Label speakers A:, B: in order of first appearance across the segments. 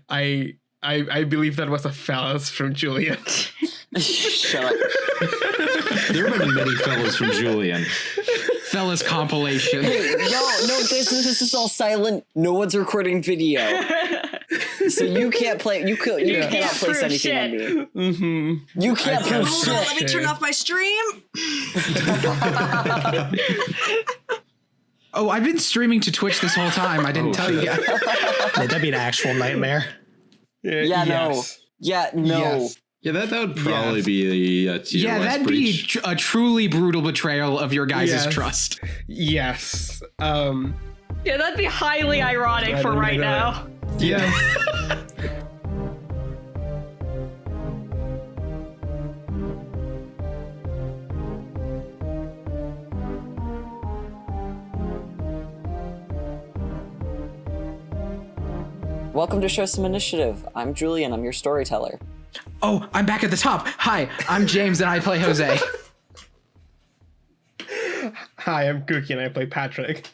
A: I believe that was a fellas from Julian.
B: Shut up.
C: There have been many fellas from Julian.
D: Fellas compilation.
B: Hey, no, this is all silent. No one's recording video. So you can't play. You cannot place anything on me.
A: Mm-hmm.
B: You can't prove
E: Hold
B: shit.
E: on, let me turn off my stream.
D: Oh, I've been streaming to Twitch this whole time. I didn't tell you guys.
F: That'd be an actual nightmare.
B: Yeah, no. Yeah, no.
A: Yes.
C: Yeah, that would probably be a tier
D: Yeah,
C: less
D: that'd
C: breach.
D: be a truly brutal betrayal of your guys' trust.
A: Yes.
G: Yeah, that'd be highly ironic for right now.
A: Yeah.
B: Welcome to Show Some Initiative. I'm Julian. I'm your storyteller.
D: Oh, I'm back at the top. Hi, I'm James and I play Jose.
A: Hi, I'm Cookie and I play Patrick.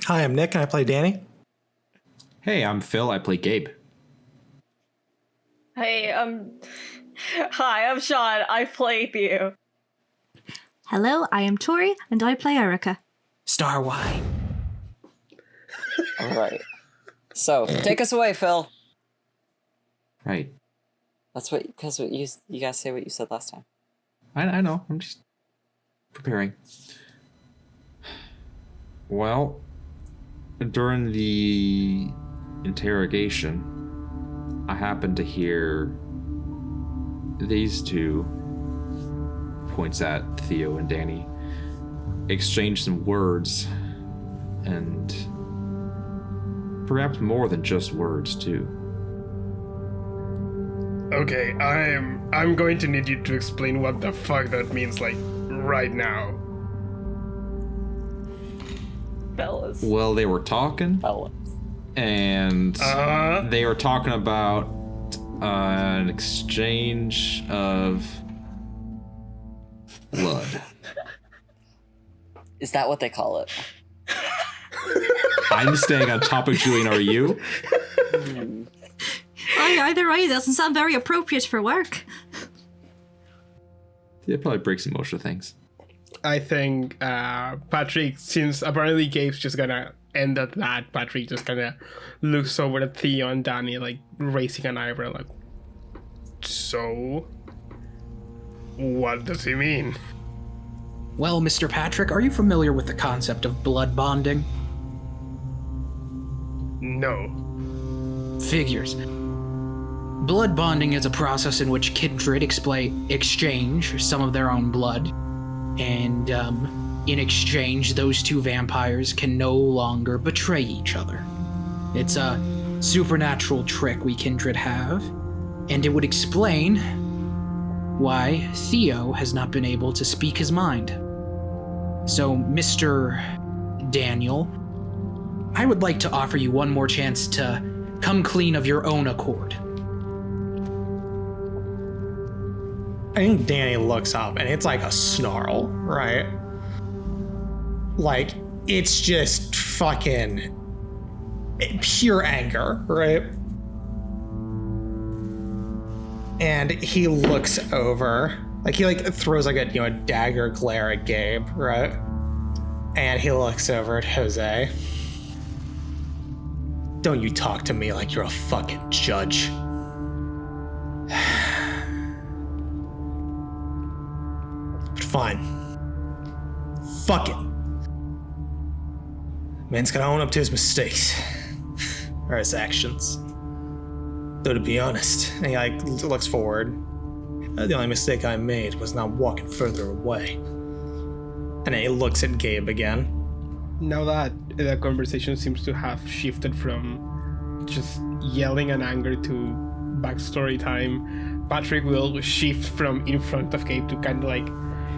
F: Hi, I'm Nick and I play Danny.
C: Hey, I'm Phil. I play Gabe.
G: Hey, hi, I'm Sean. I play Theo.
H: Hello, I am Tori, and I play Erica.
D: Star Y.
B: All right. So, take us away, Phil.
C: Right.
B: That's what you guys say what you said last time.
C: I know. I'm just preparing. Well, during the interrogation, I happened to hear these two, points at Theo and Danny, exchange some words, and perhaps more than just words too.
A: Okay, I'm going to need you to explain what the fuck that means, like, right now.
G: Fellas.
C: Well, they were talking, and they were talking about an exchange of blood.
B: Is that what they call it?
C: I'm staying on topic, Julian. Are you?
H: Either way, doesn't sound very appropriate for work.
C: It probably breaks most of things.
A: I think Patrick, since apparently Gabe's just gonna end at that, Patrick just kinda looks over at Theo and Danny, like, raising an eyebrow, like, so? What does he mean?
D: Well, Mr. Patrick, are you familiar with the concept of blood bonding?
A: No.
D: Figures. Blood bonding is a process in which kindred exchange some of their own blood, and in exchange, those two vampires can no longer betray each other. It's a supernatural trick we kindred have, and it would explain why Theo has not been able to speak his mind. So, Mr. Daniel, I would like to offer you one more chance to come clean of your own accord.
F: I think Danny looks up and it's like a snarl, right? Like, it's just fucking pure anger, right? And he looks over, like he throws like a dagger glare at Gabe, right? And he looks over at Jose. Don't you talk to me like you're a fucking judge. But fine. Fuck it. Man's gotta own up to his mistakes. Or his actions. Though to be honest, and he looks forward. The only mistake I made was not walking further away. And then he looks at Gabe again.
A: Now that the conversation seems to have shifted from just yelling and anger to backstory time, Patrick will shift from in front of Gabe to kind of like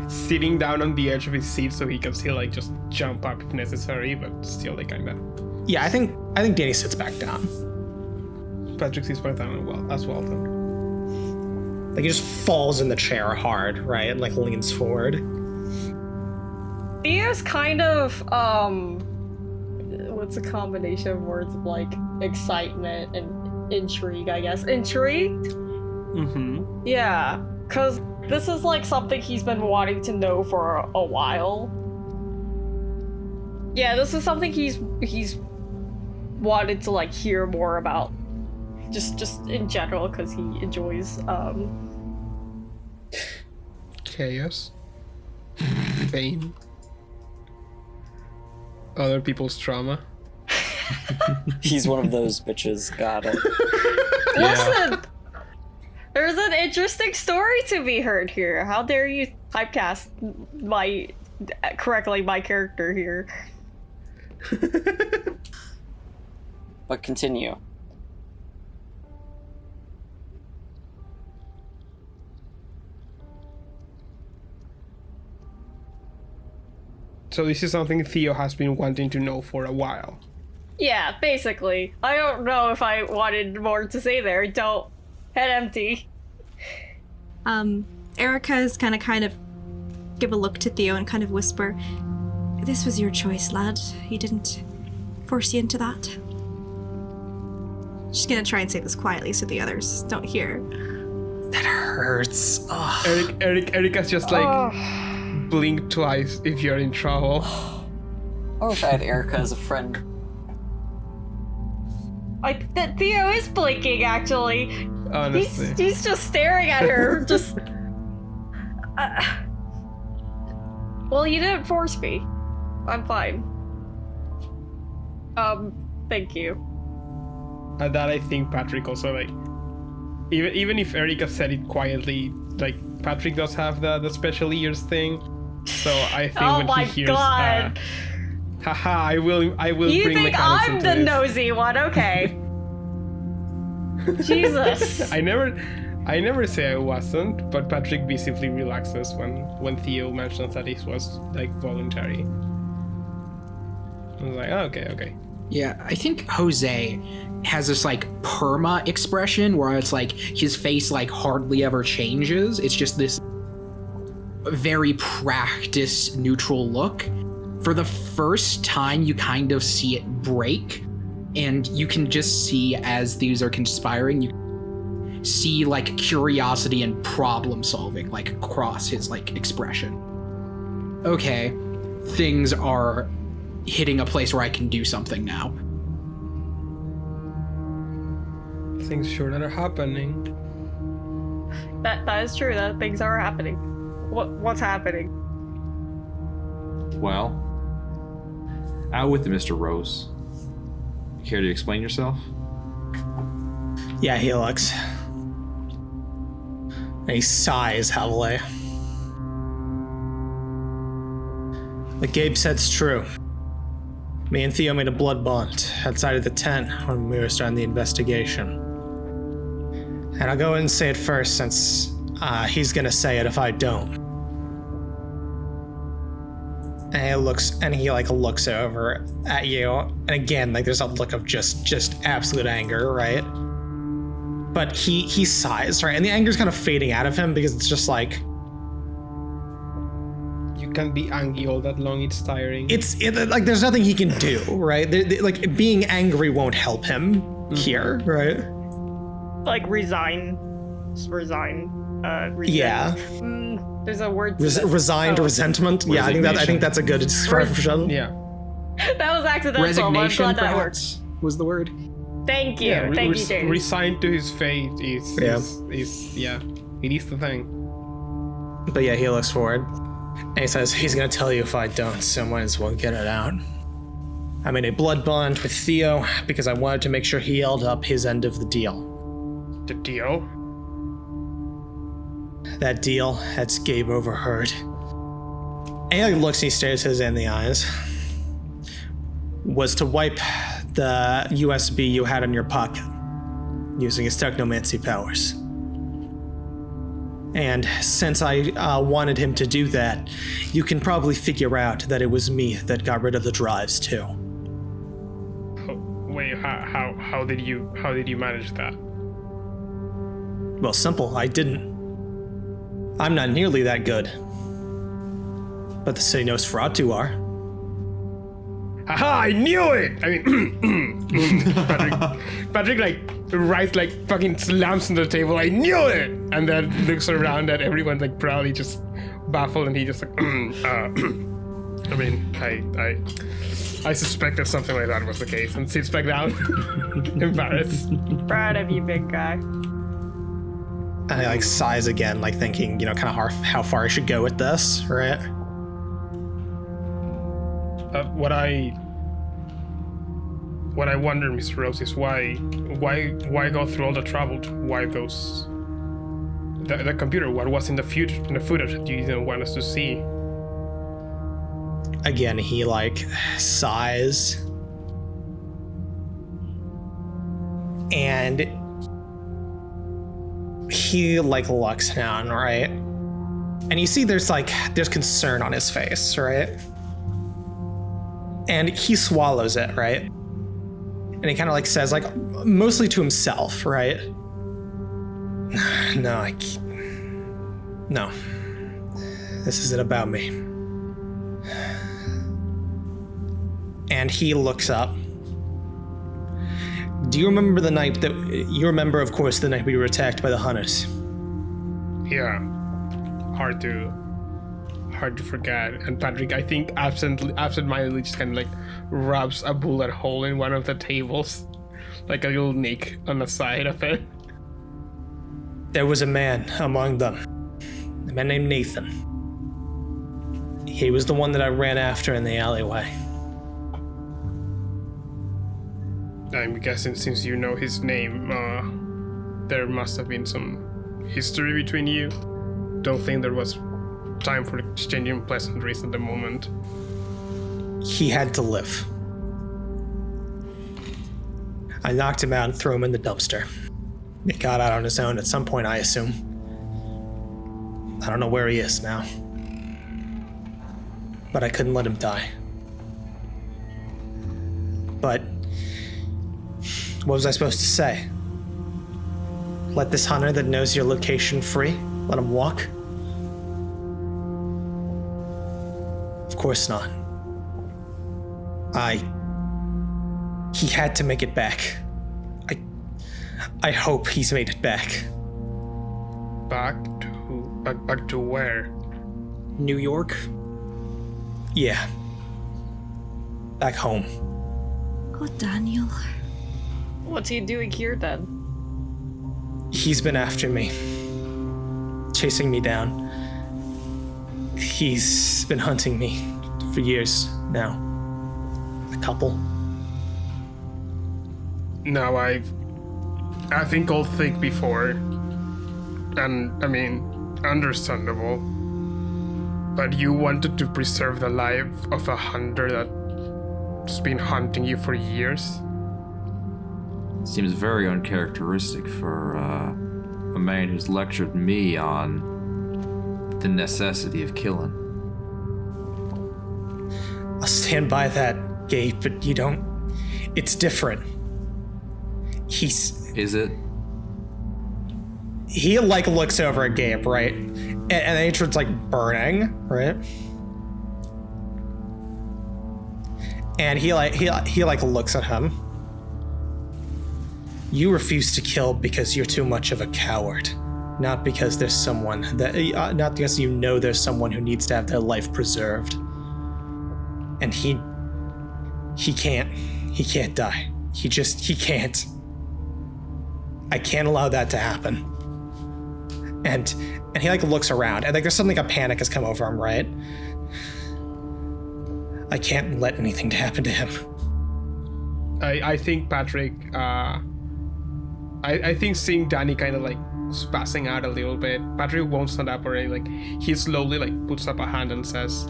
A: sitting down on the edge of his seat so he can still like just jump up if necessary, but still like kind of.
F: Yeah, I think Danny sits back down.
A: Patrick sits back down as well then.
F: Like he just falls in the chair hard, right? And like leans forward.
G: Theo's kind of, what's a combination of words of like excitement and intrigue, I guess. Intrigued?
A: Mm-hmm.
G: Yeah, because this is like something he's been wanting to know for a while. Yeah, this is something he's wanted to like hear more about. Just in general, because he enjoys
A: Chaos. Pain. Other people's trauma.
B: He's one of those bitches. Got it.
G: Listen! There's an interesting story to be heard here. How dare you typecast my character here.
B: But continue.
A: So this is something Theo has been wanting to know for a while.
G: Yeah, basically. I don't know if I wanted more to say there. Don't. Head empty.
H: Erica is kind of give a look to Theo and kind of whisper, "This was your choice, lad. He didn't force you into that." She's gonna try and say this quietly so the others don't hear.
F: That hurts. Oh.
A: Erica's just like, blink twice if you're in trouble.
B: I wish I had Erica as a friend.
G: Theo is blinking, actually.
A: Honestly.
G: He's just staring at her, just... Well, you didn't force me. I'm fine. Thank you.
A: And that I think Patrick also, like, even if Erica said it quietly, like, Patrick does have the special ears thing. So I think
G: Oh
A: when
G: my
A: he hears,
G: god!
A: haha, I will
G: You
A: bring
G: think
A: mechanics
G: I'm
A: into
G: the
A: this.
G: nosy one? Okay. Jesus.
A: I never say I wasn't, but Patrick visibly relaxes when Theo mentions that it was like voluntary. I was like, oh, okay.
D: Yeah, I think Jose has this like perma expression where it's like his face like hardly ever changes. It's just this very practiced neutral look. For the first time, you kind of see it break, and you can just see as these are conspiring, you see like curiosity and problem solving like across his like expression. Okay, things are hitting a place where I can do something now.
A: Things sure that are happening.
G: That is true. That things are happening. What's happening?
C: Well, out with it, Mr. Rose. Care to explain yourself?
F: Yeah, he looks. And he sighs heavily. What Gabe said's true. Me and Theo made a blood bond outside of the tent when we were starting the investigation. And I'll go ahead and say it first since he's gonna say it if I don't. And he looks over at you, and again, like there's a look of just absolute anger, right? But he sighs, right? And the anger's kind of fading out of him because it's just like,
A: You can't be angry all that long, it's tiring.
F: like there's nothing he can do, right? Like being angry won't help him here, right?
G: Like resign. Just resign.
F: Yeah.
G: There's a word. To
F: Resigned resentment. Yeah, I think that's a good description.
A: Yeah.
G: That was accidental.
D: Resignation,
G: I'm glad that worked.
D: perhaps, was the word.
G: Thank you.
A: Yeah,
G: Thank you, James.
A: resigned to his fate is it is the thing.
F: But yeah, he looks forward. And he says, he's gonna tell you if I don't, so might as well get it out. I made a blood bond with Theo because I wanted to make sure he held up his end of the deal.
A: The deal?
F: That deal, that's Gabe overheard. And he looks and he stares his in the eyes. Was to wipe the USB you had in your pocket using his technomancy powers. And since I wanted him to do that, you can probably figure out that it was me that got rid of the drives too.
A: Wait, how did you manage that?
F: Well, simple, I didn't. I'm not nearly that good. But the city knows Ferratu are.
A: "Aha! I knew it!" I mean, Patrick like right like fucking slams on the table. "I knew it!" And then looks around at everyone like proudly just baffled, and he just like, I mean, I suspected something like that was the case, and sits back down, embarrassed.
G: Proud of you, big guy.
F: And I like sighs again, like thinking, kind of how far I should go with this, right?
A: What I wonder, Mr. Rose, is why go through all the trouble to wipe those the computer? What was in the footage that you didn't want us to see?
F: Again, he like sighs, and he like looks down, right? And you see there's concern on his face, right? And he swallows it, right? And he kind of like says, like, mostly to himself, right? No, no. This isn't about me. And he looks up. Do you remember the night you remember, of course, the night we were attacked by the hunters?
A: Yeah. Hard to forget. And Patrick, I think absentmindedly just kind of like rubs a bullet hole in one of the tables, like a little nick on the side of it.
F: There was a man among them, a man named Nathan. He was the one that I ran after in the alleyway.
A: I'm guessing since you know his name, there must have been some history between you. Don't think there was time for exchanging pleasantries at the moment.
F: He had to live. I knocked him out and threw him in the dumpster. He got out on his own at some point, I assume. I don't know where he is now. But I couldn't let him die. But what was I supposed to say? Let this hunter that knows your location free? Let him walk? Of course not. He had to make it back. I hope he's made it back.
A: Back to where?
D: New York?
F: Yeah. Back home.
H: Oh, Daniel.
G: What's he doing here then?
F: He's been after me. Chasing me down. He's been hunting me for years now. A couple.
A: Now I think I'll think before, and I mean, understandable. But you wanted to preserve the life of a hunter that's been hunting you for years?
C: Seems very uncharacteristic for a man who's lectured me on the necessity of killing.
F: I'll stand by that, Gabe, but you don't... It's different.
C: Is it?
F: He, like, looks over at Gabe, right? And the hatred's, like, burning, right? And he looks at him. You refuse to kill because you're too much of a coward. Not because there's someone that... not because you know there's someone who needs to have their life preserved. And he can't. He can't die. He can't. I can't allow that to happen. And he like looks around, and like there's something, like a panic has come over him, right? I can't let anything happen to him.
A: I think Patrick, I think seeing Danny kind of like spazzing out a little bit, Patrick won't stand up or anything. Like he slowly like puts up a hand and says,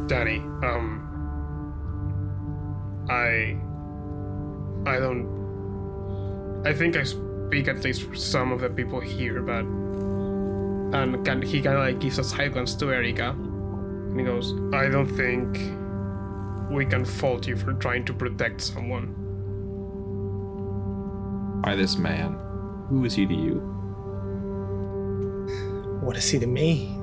A: Danny, I think I speak at least for some of the people here, but he kind of like gives a side glance to Erica, and he goes, I don't think we can fault you for trying to protect someone.
C: By this man, who is he to you?
F: What is he to me?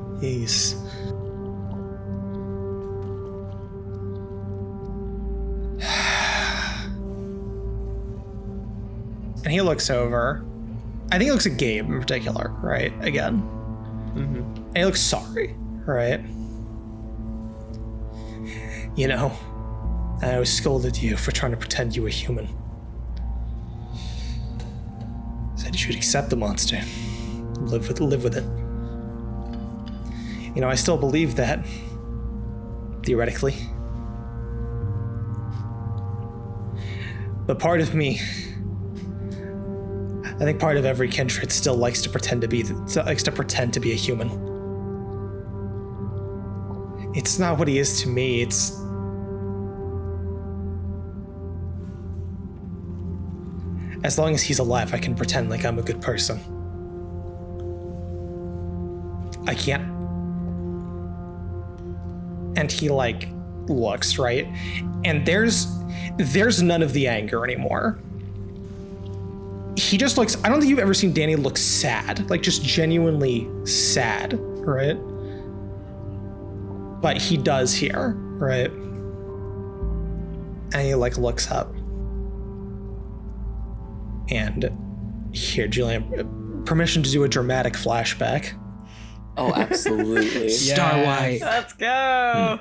F: And he looks over. I think he looks at Gabe in particular, right? Again.
A: Mm-hmm.
F: And he looks sorry, right? You know, I always scolded you for trying to pretend you were human. Said you should accept the monster. Live with it. You know, I still believe that. Theoretically. But part of me, I think part of every kindred still likes to pretend to be a human. It's not what he is to me, it's as long as he's alive, I can pretend like I'm a good person. I can't. And he like looks, right? And there's none of the anger anymore. He just looks, I don't think you've ever seen Danny look sad, like just genuinely sad, right? But he does here, right? And he like looks up. And here, Julian, permission to do a dramatic flashback.
B: Oh, absolutely.
D: Star White.
G: Let's go.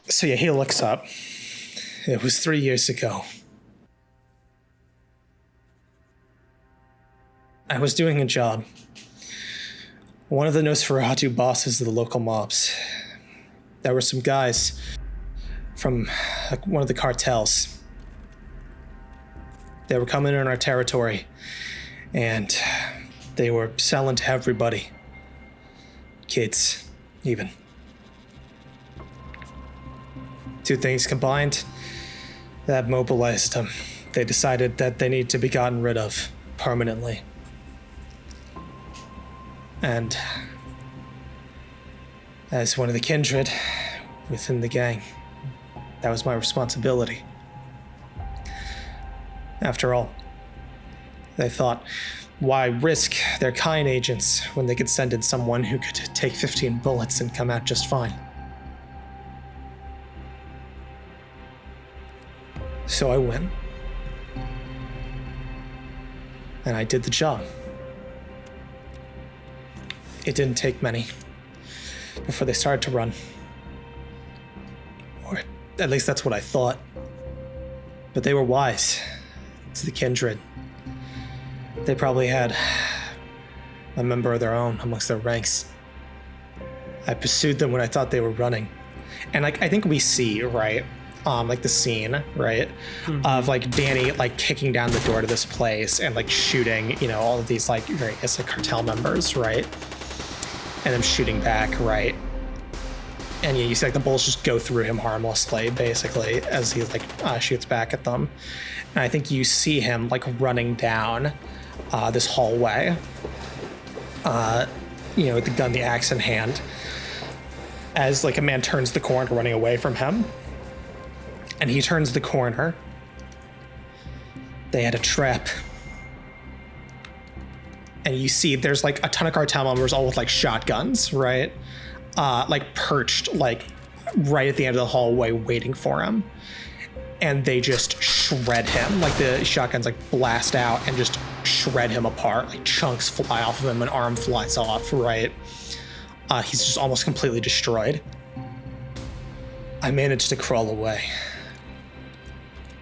F: So yeah, he looks up. It was 3 years ago. I was doing a job. One of the Nosferatu bosses of the local mobs. There were some guys from one of the cartels. They were coming in our territory, and they were selling to everybody. Kids, even. Two things combined, that mobilized them. They decided that they need to be gotten rid of permanently. And as one of the kindred within the gang, that was my responsibility. After all, they thought, why risk their kind agents when they could send in someone who could take 15 bullets and come out just fine? So I went. And I did the job. It didn't take many before they started to run. Or at least that's what I thought. But they were wise. It's the kindred. They probably had a member of their own amongst their ranks. I pursued them when I thought they were running. And like, I think we see, right? Like the scene, right? Of like Danny like kicking down the door to this place and like shooting, you know, all of these like various like cartel members, right? And them shooting back, right? And you see like the bullets just go through him harmlessly, basically, as he like shoots back at them. And I think you see him like running down this hallway, you know, with the gun, the axe in hand, as like a man turns the corner running away from him. And he turns the corner. They had a trap. And you see there's like a ton of cartel members all with like shotguns, right? Like perched like right at the end of the hallway waiting for him. And they just shred him. Like the shotguns like blast out and just shred him apart. Like chunks fly off of him, an arm flies off, right? He's just almost completely destroyed. I managed to crawl away.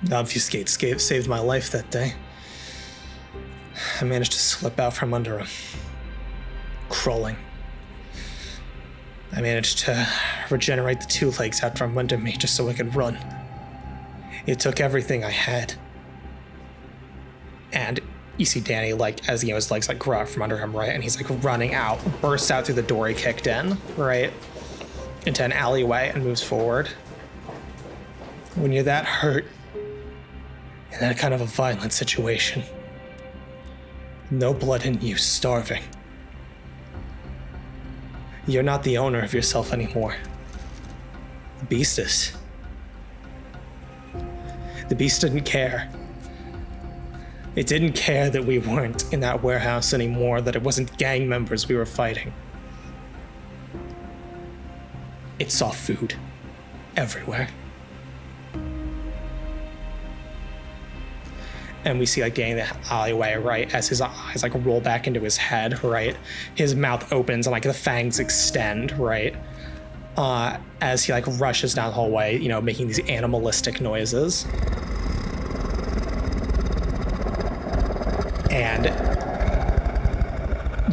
F: The obfuscate saved my life that day. I managed to slip out from under him, crawling. I managed to regenerate the two legs out from under me just so I could run. It took everything I had. And you see Danny, like, as you know, his legs like grow out from under him, right? And he's like running out, bursts out through the door he kicked in, right? Into an alleyway and moves forward. When you're that hurt, in that kind of a violent situation, no blood in you, starving, you're not the owner of yourself anymore. The beast is. The beast didn't care. It didn't care that we weren't in that warehouse anymore, that it wasn't gang members we were fighting. It saw food everywhere. and we see like getting the alleyway, right, as his eyes like roll back into his head, right, his mouth opens and like the fangs extend, right, as he like rushes down the hallway, you know, making these animalistic noises. And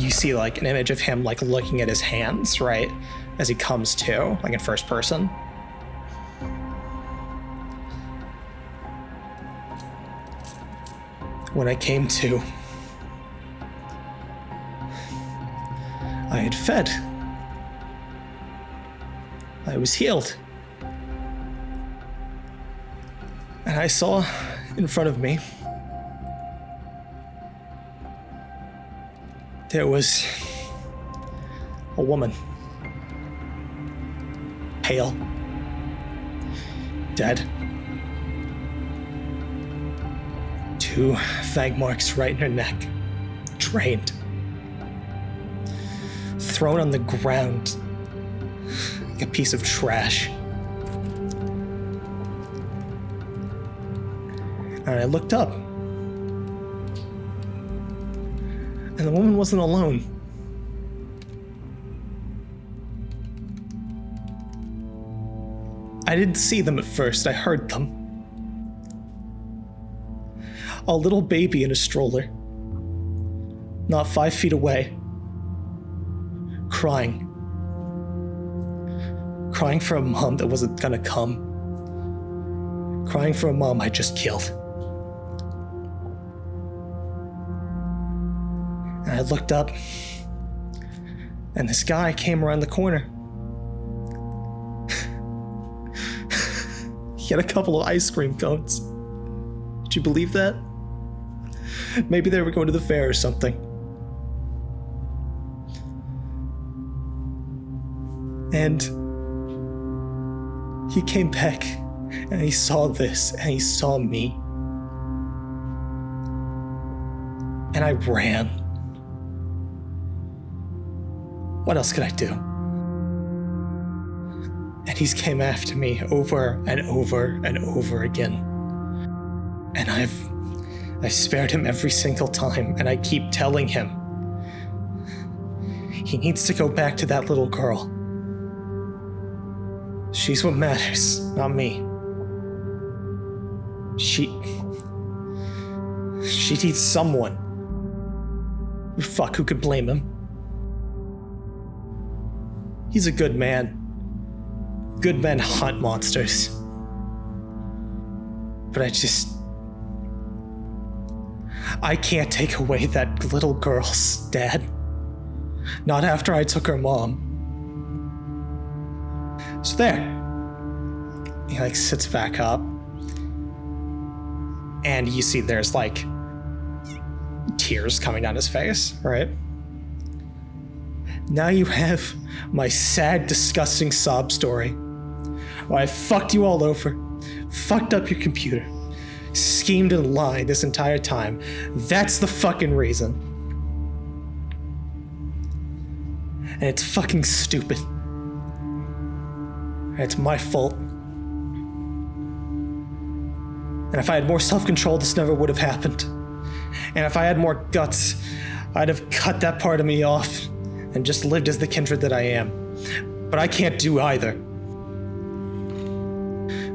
F: you see like an image of him like looking at his hands, right, as he comes to, like in first person. When I came to, I had fed. I was healed. And I saw in front of me, there was a woman. Pale. Dead. 2 fang marks right in her neck. Drained. Thrown on the ground like a piece of trash. And I looked up. And the woman wasn't alone. I didn't see them at first, I heard them. A little baby in a stroller, not 5 feet away, crying. Crying for a mom that wasn't gonna come. Crying for a mom I just killed. And I looked up, and this guy came around the corner. He had a couple of ice cream cones. Did you believe that? Maybe they were going to the fair or something. And he came back and he saw this and he saw me. And I ran. What else could I do? And he's came after me over and over and over again. And I've spared him every single time, and I keep telling him he needs to go back to that little girl. She's what matters, not me. She needs someone. Fuck, who could blame him? He's a good man. Good men hunt monsters. But I can't take away that little girl's dad. Not after I took her mom. So there. He like sits back up. And you see there's like tears coming down his face, right? Now you have my sad, disgusting sob story. Where I fucked you all over, fucked up your computer, schemed and lied this entire time. That's the fucking reason. And it's fucking stupid. And it's my fault. And if I had more self-control, this never would have happened. And if I had more guts, I'd have cut that part of me off and just lived as the Kindred that I am. But I can't do either.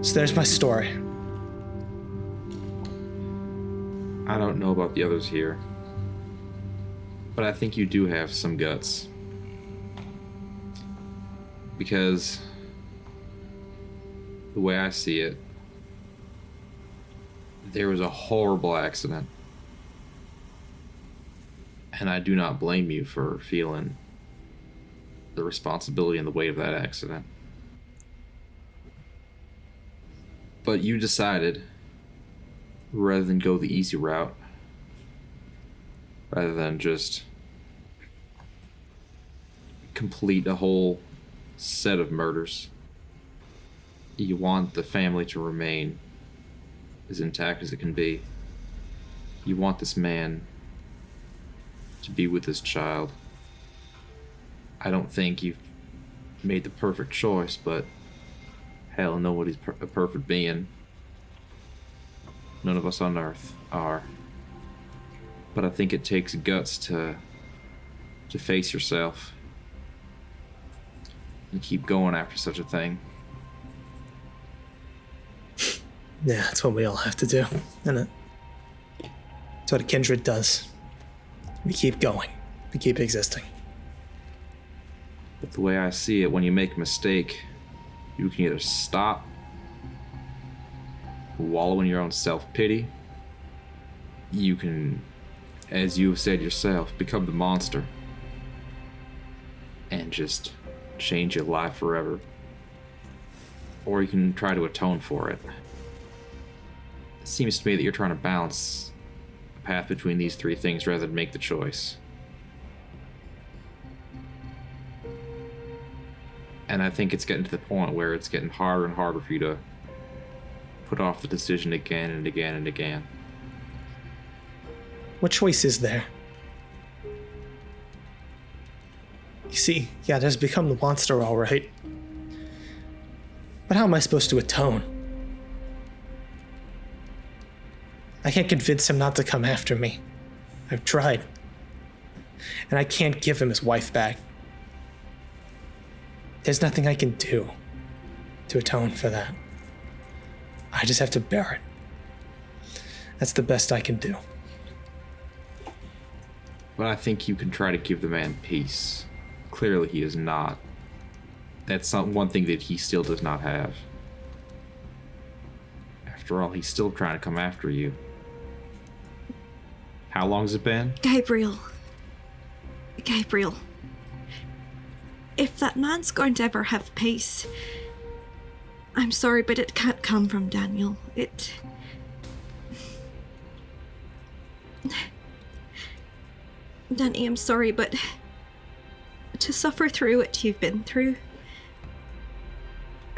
F: So there's my story.
C: I don't know about the others here, but I think you do have some guts. Because the way I see it, there was a horrible accident. And I do not blame you for feeling the responsibility and the weight of that accident. But you decided, rather than go the easy route, rather than just complete a whole set of murders, you want the family to remain as intact as it can be. You want this man to be with this child. I don't think you've made the perfect choice, but hell, nobody's a perfect being. None of us on Earth are. But I think it takes guts to face yourself and keep going after such a thing.
F: Yeah, that's what we all have to do, isn't it? That's what a Kindred does. We keep going. We keep existing.
C: But the way I see it, when you make a mistake, you can either stop, wallow in your own self-pity. You can, as you've said yourself, become the monster and just change your life forever. Or you can try to atone for it. It seems to me that you're trying to balance a path between these three things rather than make the choice. And I think it's getting to the point where it's getting harder and harder for you to put off the decision again and again and again.
F: What choice is there? You see, yeah, there's become the monster, all right. But how am I supposed to atone? I can't convince him not to come after me. I've tried. And I can't give him his wife back. There's nothing I can do to atone for that. I just have to bear it. That's the best I can do.
C: But I think you can try to give the man peace. Clearly he is not. That's one thing that he still does not have. After all, he's still trying to come after you. How long has it been?
H: Gabriel. If that man's going to ever have peace, I'm sorry, but it can't come from Daniel. Danny, I'm sorry, but to suffer through what you've been through,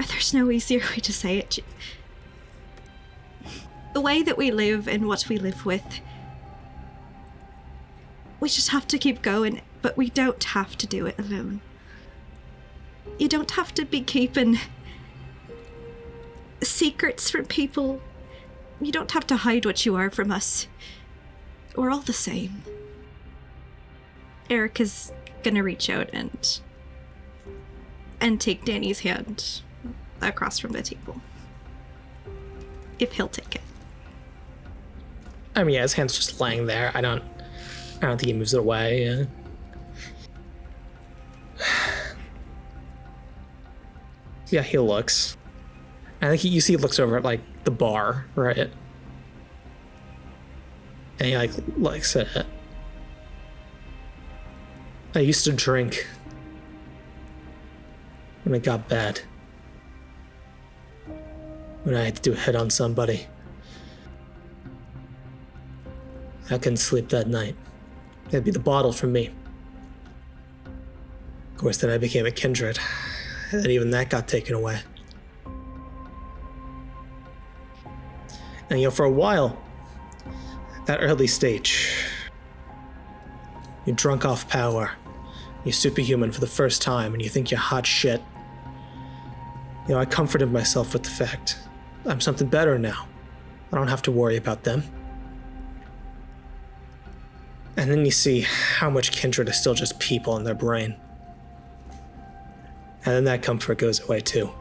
H: there's no easier way to say it. The way that we live and what we live with, we just have to keep going, but we don't have to do it alone. You don't have to be keeping secrets from people. You don't have to hide what you are from us. We're all the same. Erica's gonna reach out and take Danny's hand across from the table. If he'll take it.
F: I mean, yeah, his hand's just laying there. I don't think he moves it away. Yeah. Yeah, he looks. I think you see he looks over at, like, the bar, right? And he, like, looks at it. I used to drink when it got bad. When I had to do a hit on somebody. I couldn't sleep that night. It'd be the bottle for me. Of course, then I became a Kindred. And even that got taken away. And, for a while, that early stage, you're drunk off power. You're superhuman for the first time, and you think you're hot shit. I comforted myself with the fact I'm something better now. I don't have to worry about them. And then you see how much Kindred is still just people in their brain. And then that comfort goes away too.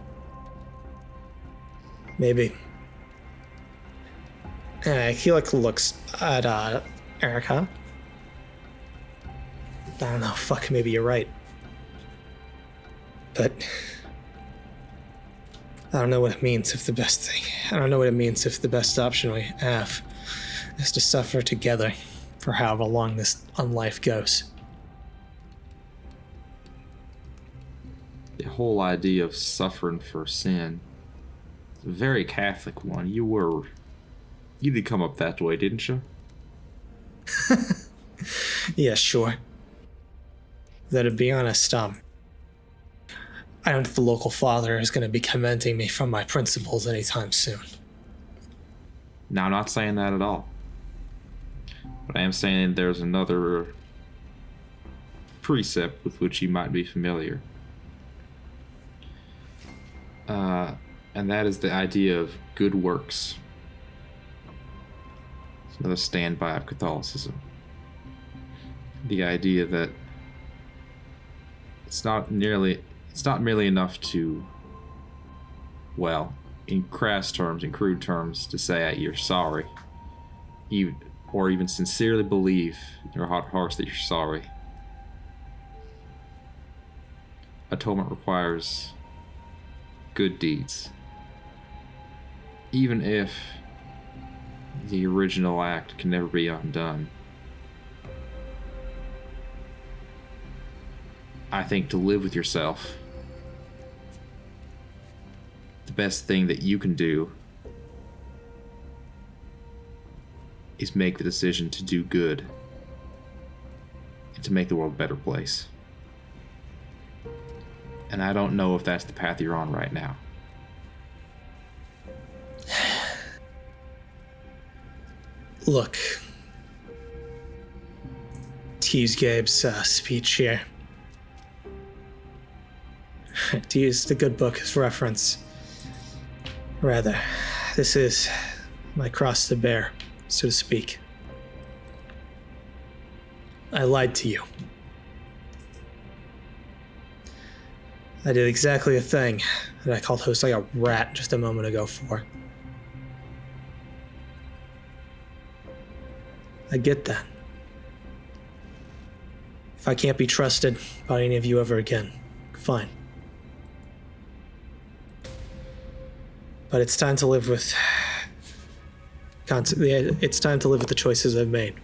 F: Maybe. He looks at Erica. I don't know, fuck, maybe you're right. But I don't know what it means if the best thing. I don't know what it means if the best option we have is to suffer together for however long this life goes.
C: The whole idea of suffering for sin is a very Catholic one. You did come up that way, didn't you?
F: Yeah, sure. Though to be honest, I don't think the local father is going to be commending me from my principles anytime soon.
C: Now, I'm not saying that at all. But I am saying there's another precept with which you might be familiar. And that is the idea of good works. another standby of Catholicism. The idea that it's not merely enough to, well, in crass terms, in crude terms, to say you're sorry, or even sincerely believe in your heart of hearts that you're sorry. Atonement requires good deeds. Even if the original act can never be undone, I think to live with yourself, the best thing that you can do is make the decision to do good and to make the world a better place. And I don't know if that's the path you're on right now.
F: Look, to use Gabe's speech here, to use the good book as reference, rather, this is my cross to bear, so to speak. I lied to you. I did exactly the thing that I called host like a rat just a moment ago for. I get that. If I can't be trusted by any of you ever again, fine. But it's time to live with... It's time to live with the choices I've made.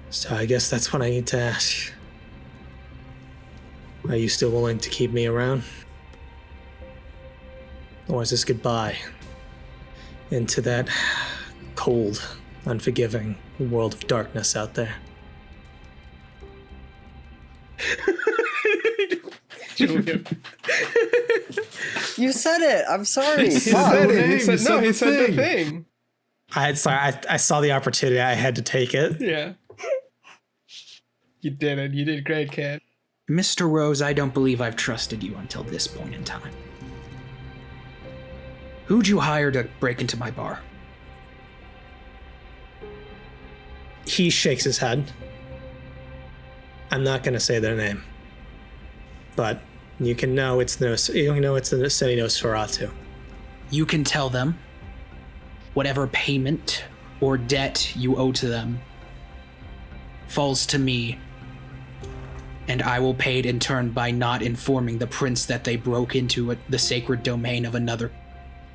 F: So I guess that's what I need to ask. Are you still willing to keep me around? Or is this goodbye into that cold, unforgiving world of darkness out there?
A: Julian.
B: You said it. I'm sorry.
A: He said it. He said the thing.
F: I saw the opportunity. I had to take it.
A: Yeah. You did it. You did great, kid.
D: Mr. Rose, I don't believe I've trusted you until this point in time. Who'd you hire to break into my bar?
F: He shakes his head. I'm not going to say their name. But you can know it's the City Nosferatu.
D: You can tell them whatever payment or debt you owe to them falls to me, and I will pay it in turn by not informing the prince that they broke into the sacred domain of another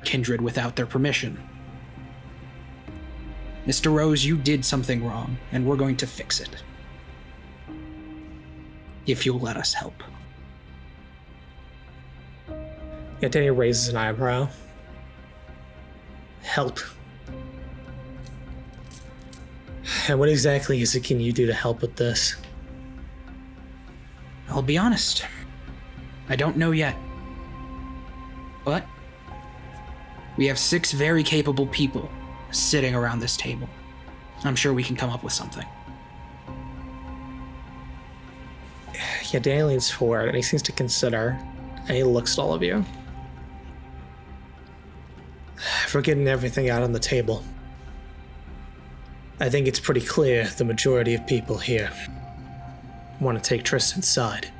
D: kindred without their permission. Mr. Rose, you did something wrong, and we're going to fix it. If you'll let us help.
F: Yeah, Danny raises an eyebrow. Help. And what exactly can you do to help with this?
D: I'll be honest. I don't know yet. But we have 6 very capable people sitting around this table. I'm sure we can come up with something.
F: Yeah, Danny leans forward and he seems to consider, and he looks at all of you. For getting everything out on the table, I think it's pretty clear the majority of people here want to take Tristan's side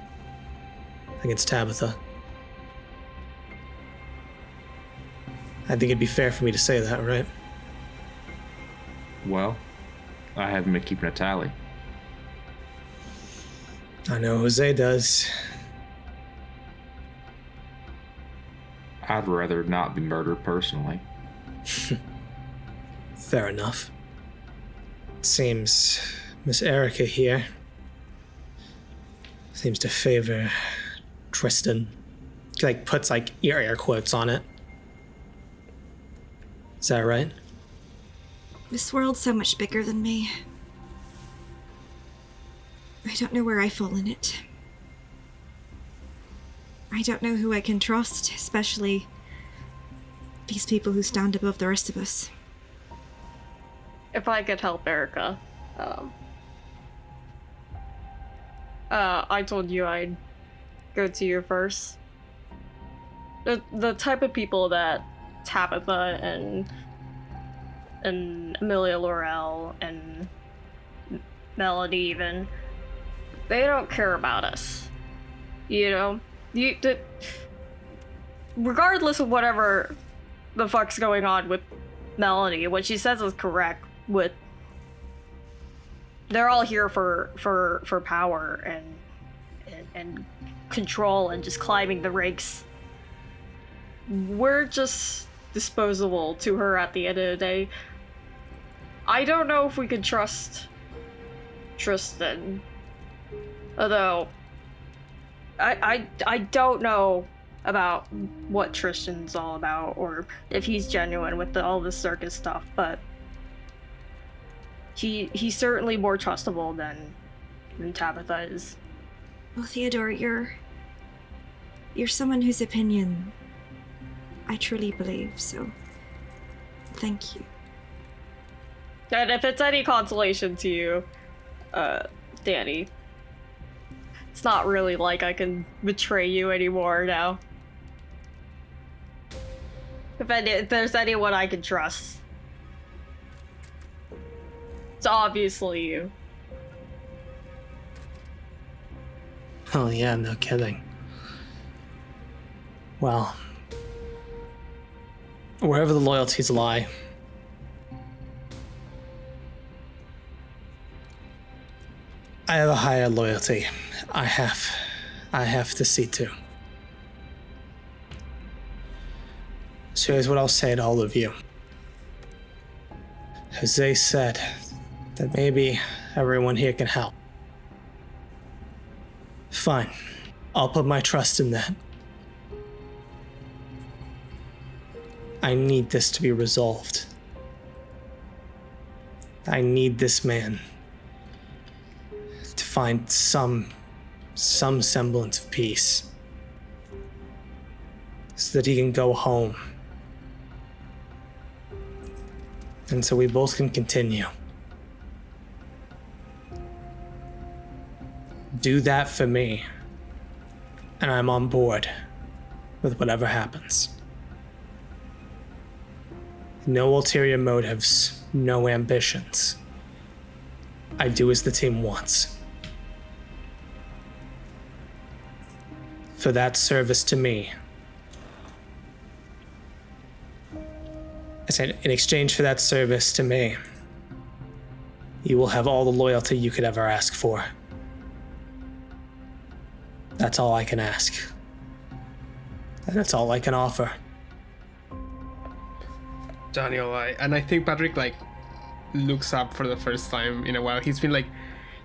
F: against Tabitha. I think it'd be fair for me to say that, right?
C: Well, I haven't been keeping a tally.
F: I know Jose does.
C: I'd rather not be murdered personally.
F: Fair enough. It seems Miss Erica here seems to favor Tristan. She puts air quotes on it. Is that right?
H: This world's so much bigger than me. I don't know where I fall in it. I don't know who I can trust, especially these people who stand above the rest of us.
G: If I could help Erica, I told you I'd go to you first. The type of people that Tabitha and and Amelia Laurel and Melody even, they don't care about us. You know? Regardless of whatever the fuck's going on with Melody, what she says is correct with they're all here for power and control and just climbing the ranks. We're just disposable to her at the end of the day. I don't know if we can trust Tristan. Although I don't know about what Tristan's all about or if he's genuine with all this circus stuff, but he's certainly more trustable than Tabitha is.
H: Well, Theodore, you're someone whose opinion I truly believe, so thank you.
G: And if it's any consolation to you, Danny, it's not really like I can betray you anymore now. If there's anyone I can trust, it's obviously you.
F: Oh yeah, no kidding. Well, wherever the loyalties lie, I have a higher loyalty. I have to see to. So here's what I'll say to all of you. Jose said that maybe everyone here can help. Fine. I'll put my trust in that. I need this to be resolved. I need this man to find some semblance of peace so that he can go home. And so we both can continue. Do that for me, and I'm on board with whatever happens. No ulterior motives, no ambitions. I do as the team wants. For that service to me, I said, in exchange for that service to me, you will have all the loyalty you could ever ask for. That's all I can ask. And that's all I can offer.
A: Daniel, I think Patrick looks up for the first time in a while. He's been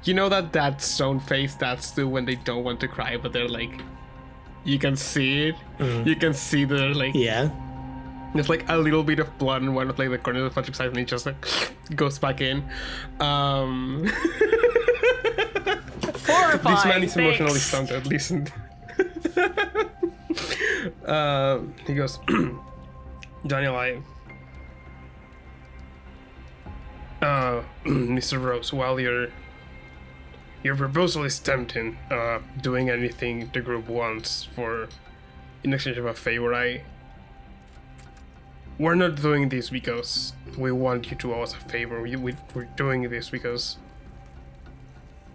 A: you know that stone face dads do when they don't want to cry, but they're you can see it. Mm. You can see they're
F: yeah.
A: There's a little bit of blood in one of the corners of Patrick's eyes, and he just goes back in.
G: Horrifying.
A: This man is emotionally stunted. Listen. He goes, Daniel, Mr. Rose, while your proposal is tempting, doing anything the group wants in exchange of a favor, we're not doing this because we want you to owe us a favor. We're doing this because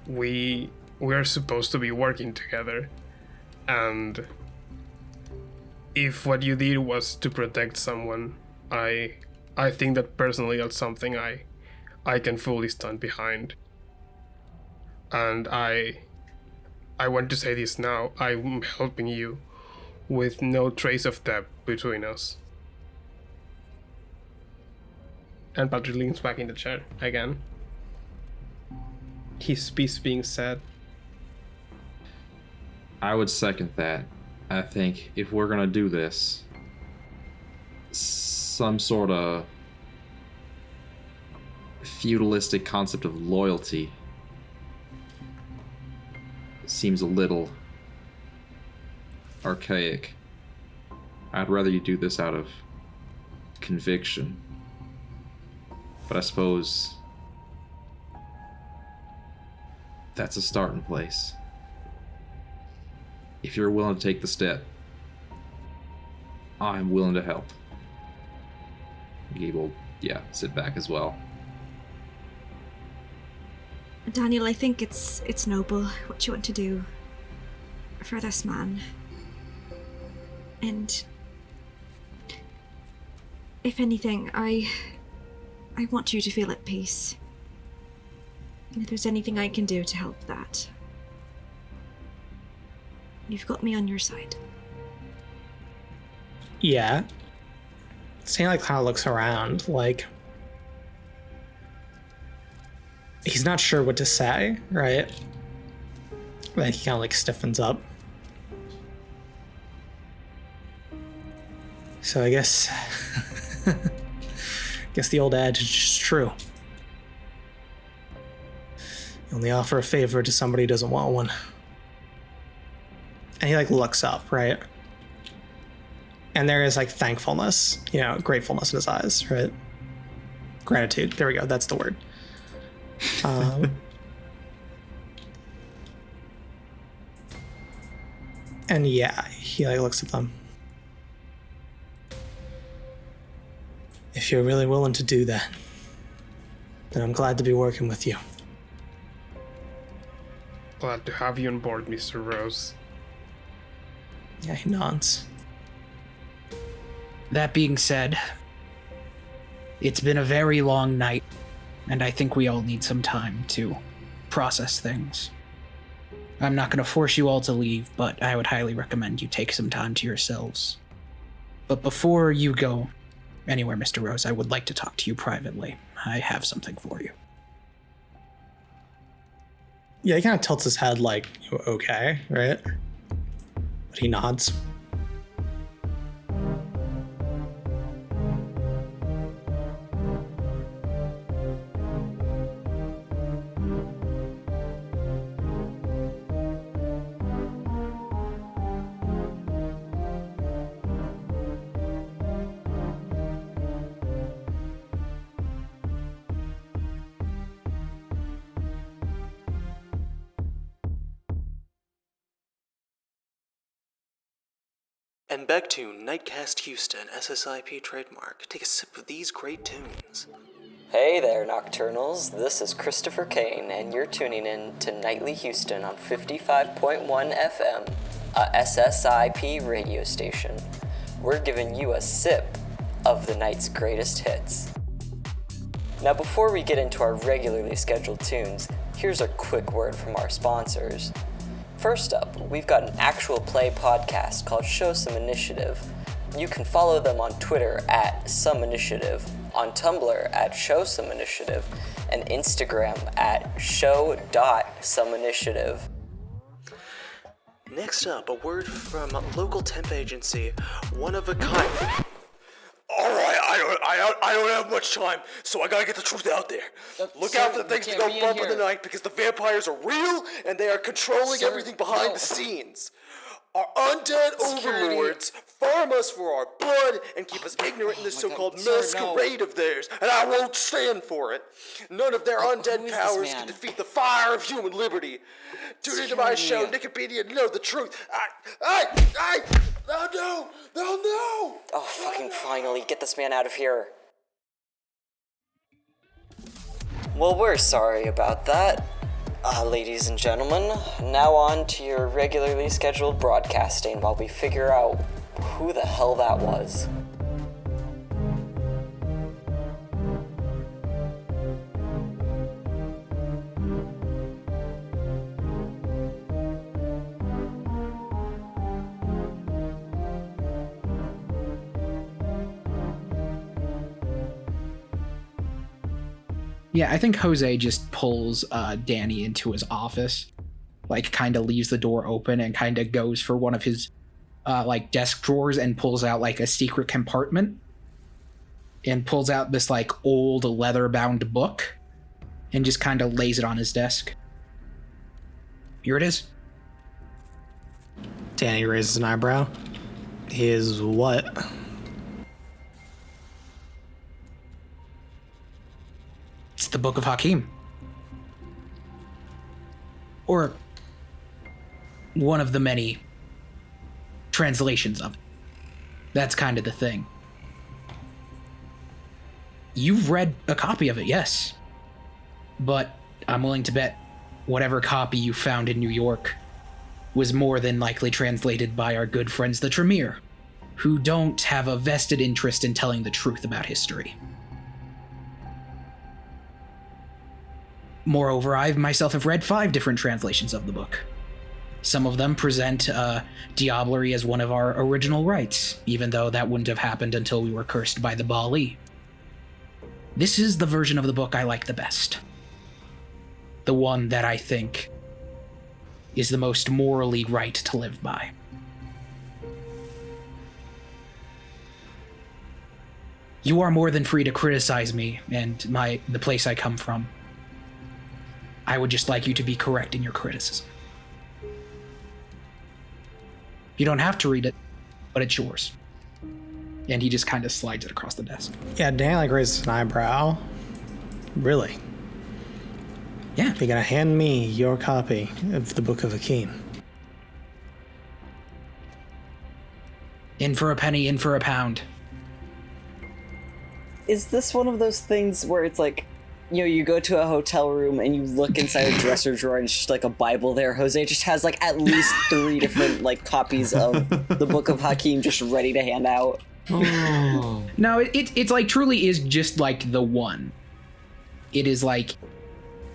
A: we are supposed to be working together, and if what you did was to protect someone, I think that personally that's something I can fully stand behind. And I want to say this now, I'm helping you with no trace of debt between us. And Patrick leans back in the chair again. His piece being said.
C: I would second that. I think if we're gonna do this, some sort of feudalistic concept of loyalty seems a little archaic. I'd rather you do this out of conviction. But I suppose that's a starting place. If you're willing to take the step, I'm willing to help. He will sit back as well.
H: Daniel, I think it's noble what you want to do for this man. And if anything, I want you to feel at peace. And if there's anything I can do to help that, you've got me on your side.
F: Yeah. Stanley kind of looks around, like he's not sure what to say, right? Then he kind of like stiffens up. So I guess the old adage is just true. You only offer a favor to somebody who doesn't want one. And he like looks up, right? And there is like thankfulness, gratefulness in his eyes, right? Gratitude. There we go. That's the word. And yeah, he like looks at them. If you're really willing to do that, then I'm glad to be working with you.
A: Glad to have you on board, Mr. Rose.
F: Yeah, he nods.
D: That being said, it's been a very long night, and I think we all need some time to process things. I'm not going to force you all to leave, but I would highly recommend you take some time to yourselves. But before you go anywhere, Mr. Rose, I would like to talk to you privately. I have something for you.
F: Yeah, he kind of tilts his head like, okay, right? But he nods.
E: And back to Nightcast Houston, SSIP trademark. Take a sip of these great tunes.
B: Hey there, Nocturnals. This is Christopher Kane, and you're tuning in to Nightly Houston on 55.1 FM, a SSIP radio station. We're giving you a sip of the night's greatest hits. Now, before we get into our regularly scheduled tunes, here's a quick word from our sponsors. First up, we've got an actual play podcast called Show Some Initiative. You can follow them on Twitter at Some Initiative, on Tumblr at Show Some Initiative, and Instagram at show.someinitiative.
E: Next up, a word from local temp agency, One of a Kind. Alright, I don't have much time, so I gotta get the truth out there. Look out for the things that go bump in the night, because the vampires are real, and they are controlling everything behind the scenes. Our undead overlords farm us for our blood and keep us ignorant in this so-called masquerade of theirs, and I won't stand for it. None of their undead powers can defeat the fire of human liberty. Tune into my show, Nicopedia, to know the truth. No.
B: Oh, fucking finally, get this man out of here. Well, we're sorry about that. Ladies and gentlemen, now on to your regularly scheduled broadcasting while we figure out who the hell that was.
D: Yeah, I think Jose just pulls Danny into his office, like kind of leaves the door open and kind of goes for one of his desk drawers and pulls out like a secret compartment and pulls out this like old leather-bound book and just kind of lays it on his desk. Here it is.
F: Danny raises an eyebrow. His what?
D: It's the Book of Hakim. Or one of the many translations of it. That's kind of the thing. You've read a copy of it, yes. But I'm willing to bet whatever copy you found in New York was more than likely translated by our good friends the Tremere, who don't have a vested interest in telling the truth about history. Moreover, I myself have read 5 different translations of the book. Some of them present diablerie as one of our original rites, even though that wouldn't have happened until we were cursed by the Baali. This is the version of the book I like the best. The one that I think is the most morally right to live by. You are more than free to criticize me and the place I come from. I would just like you to be correct in your criticism. You don't have to read it, but it's yours. And he just kind of slides it across the desk.
F: Yeah, Dan raises an eyebrow. Really?
D: Yeah.
F: You're gonna hand me your copy of the Book of Hakeem?
D: In for a penny, in for a pound.
B: Is this one of those things where it's like, you go to a hotel room and you look inside a dresser drawer and it's just like a Bible there? Jose just has like at least 3 different like copies of the Book of Hakeem just ready to hand out.
D: Oh. No, it's like truly is just like the one. It is like,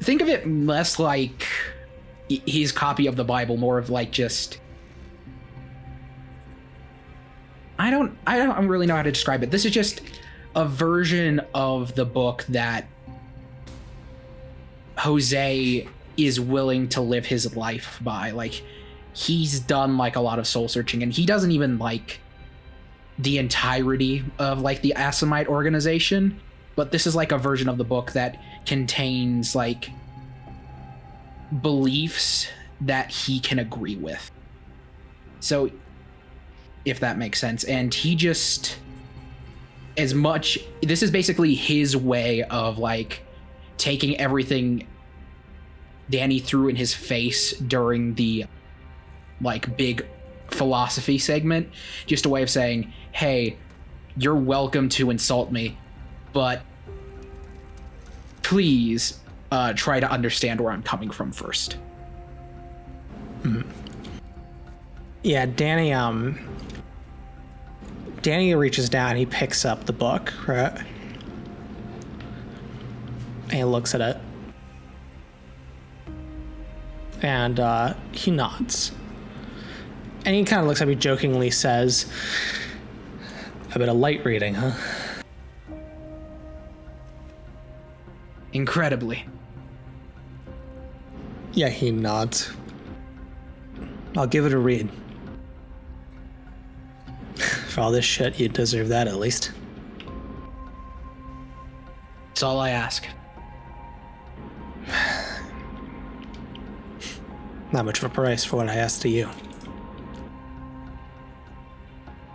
D: think of it less like his copy of the Bible, more of like just, I don't really know how to describe it. This is just a version of the book that Jose is willing to live his life by. Like, he's done like a lot of soul searching, and he doesn't even like the entirety of like the Asimite organization, but this is like a version of the book that contains like beliefs that he can agree with. So, if that makes sense. And he just, this is basically his way of like taking everything Danny threw in his face during the like big philosophy segment, just a way of saying, hey, you're welcome to insult me, but please try to understand where I'm coming from first.
F: Mm-hmm. Yeah, Danny reaches down, he picks up the book, right? And he looks at it. And he nods. And he kind of looks at me, jokingly says, a bit of light reading, huh?
D: Incredibly.
F: Yeah, he nods. I'll give it a read. For all this shit, you deserve that at least.
D: That's all I ask.
F: Not much of a price for what I asked of you.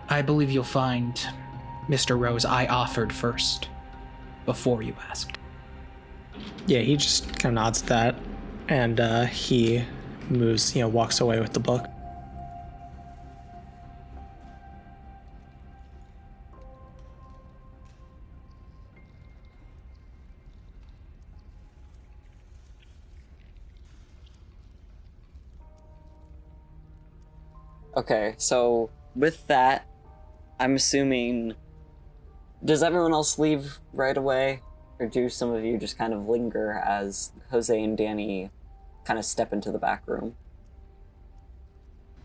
D: I believe you'll find, Mr. Rose, I offered first, before you asked.
F: Yeah, he just kind of nods at that, and he moves, walks away with the book.
B: Okay, so with that, I'm assuming, does everyone else leave right away? Or do some of you just kind of linger as Jose and Danny kind of step into the back room?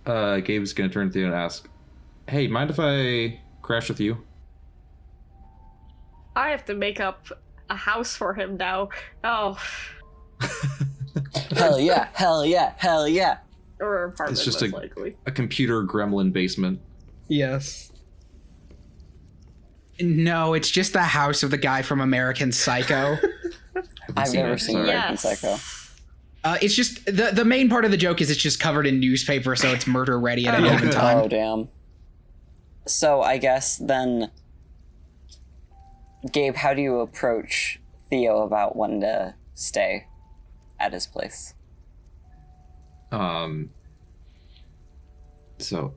C: Gabe's gonna turn to you and ask, hey, mind if I crash with you?
G: I have to make up a house for him now. Oh.
B: Hell yeah, hell yeah, hell yeah.
G: Or an apartment,
C: It's just
G: most likely.
C: a computer gremlin basement.
A: Yes.
D: No, it's just the house of the guy from American Psycho.
B: I've never seen
C: Sorry.
B: American Psycho.
D: It's just, the main part of the joke is it's just covered in newspaper, so it's murder ready at any given time.
B: Oh, damn. So I guess then, Gabe, how do you approach Theo about wanting to stay at his place?
C: So,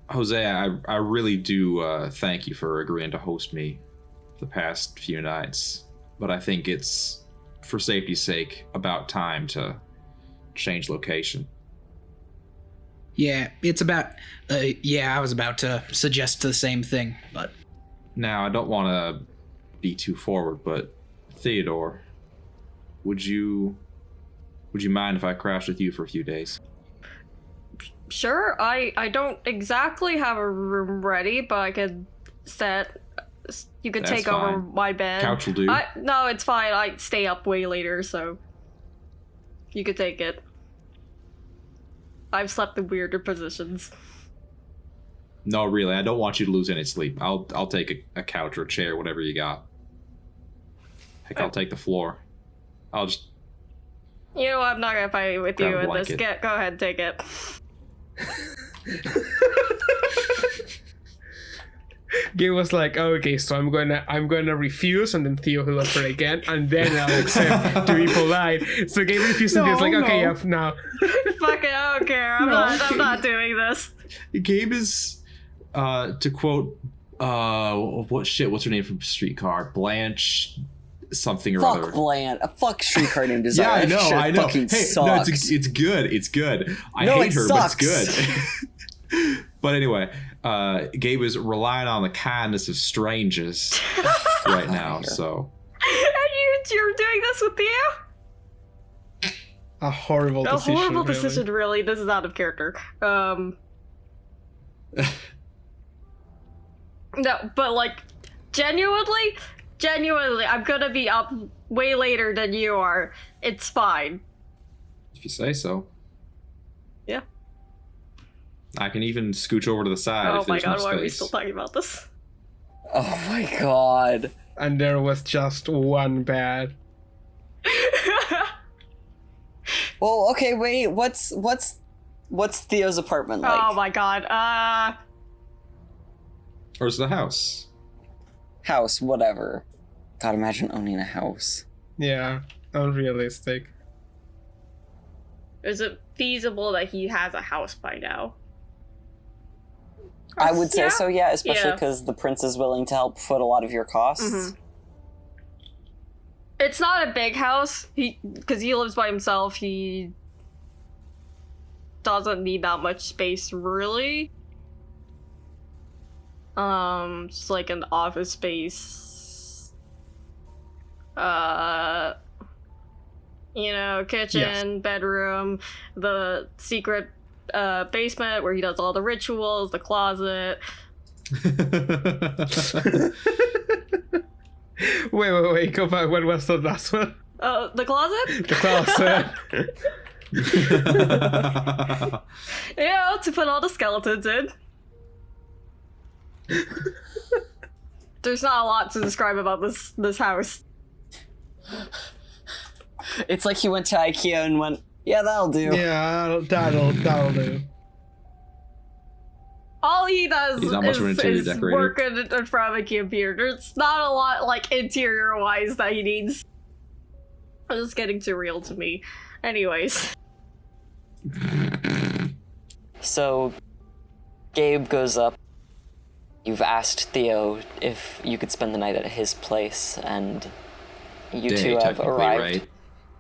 C: Jose, I really do thank you for agreeing to host me the past few nights, but I think it's, for safety's sake, about time to change location.
D: Yeah, it's about... I was about to suggest the same thing, but...
C: Now, I don't want to be too forward, but Theodore, would you mind if I crashed with you for a few days?
G: Sure, I don't exactly have a room ready, but I could set... You could
C: That's
G: take over
C: fine.
G: my bed.
C: Couch will do.
G: No, it's fine. I stay up way later, so... You could take it. I've slept in weirder positions.
C: No, really, I don't want you to lose any sleep. I'll take a couch or a chair, whatever you got. Heck, I'll take the floor. I'll just...
G: You know what? I'm not gonna fight with
C: Grab
G: you
C: a
G: with this.
C: blanket.
G: Go ahead, take it.
A: Gabe was like, oh, okay, so I'm gonna refuse, and then Theo will offer again, and then I'll accept to be polite. So Gabe refuses, and he's like, okay, yeah, now.
G: Fuck it, I don't care. I'm not doing this.
C: Gabe is, to quote, what's her name from Streetcar? Blanche something or other.
B: Fuck Bland. Fuck Streetcar Named Desire.
C: Yeah, I know.
B: Fucking
C: Hey,
B: sucks.
C: no, it's good. It's good. I
B: No,
C: hate
B: it
C: her,
B: sucks.
C: but it's good. But anyway, Gabe is relying on the kindness of strangers right now, so...
G: And you're doing this with Theo?
A: A horrible
G: A
A: decision.
G: horrible
A: really.
G: decision, really. This is out of character. No, but like, genuinely, I'm gonna be up way later than you are. It's fine.
C: If you say so.
G: Yeah.
C: I can even scooch over to the side
G: Oh
C: if
G: my
C: there's
G: god,
C: no
G: why are we
C: space.
G: still talking about this?
B: Oh my god.
A: And there was just one bed.
B: Well, okay, wait. What's Theo's apartment like?
G: Oh my god.
C: Or is it a house?
B: House, whatever. God, imagine owning a house.
A: Yeah, unrealistic.
G: Is it feasible that he has a house by now?
B: I would say so, yeah, especially
G: Yeah.
B: because the prince is willing to help foot a lot of your costs.
G: Mhm. It's not a big house. Because he lives by himself, he doesn't need that much space, really. Just like an office space. Kitchen, bedroom, the secret basement where he does all the rituals, the closet.
A: Wait, go back. What was the last one?
G: The closet?
A: The closet.
G: To put all the skeletons in. There's not a lot to describe about this house.
B: It's like he went to IKEA and went, yeah, that'll do.
A: Yeah, that'll do.
G: All he does
C: He's not much of an interior
G: is
C: decorator.
G: work in front of a computer. There's not a lot, like, interior-wise that he needs. It's just getting too real to me. Anyways.
B: So, Gabe goes up. You've asked Theo if you could spend the night at his place, and you
C: Day,
B: two have
C: technically,
B: arrived.
C: right?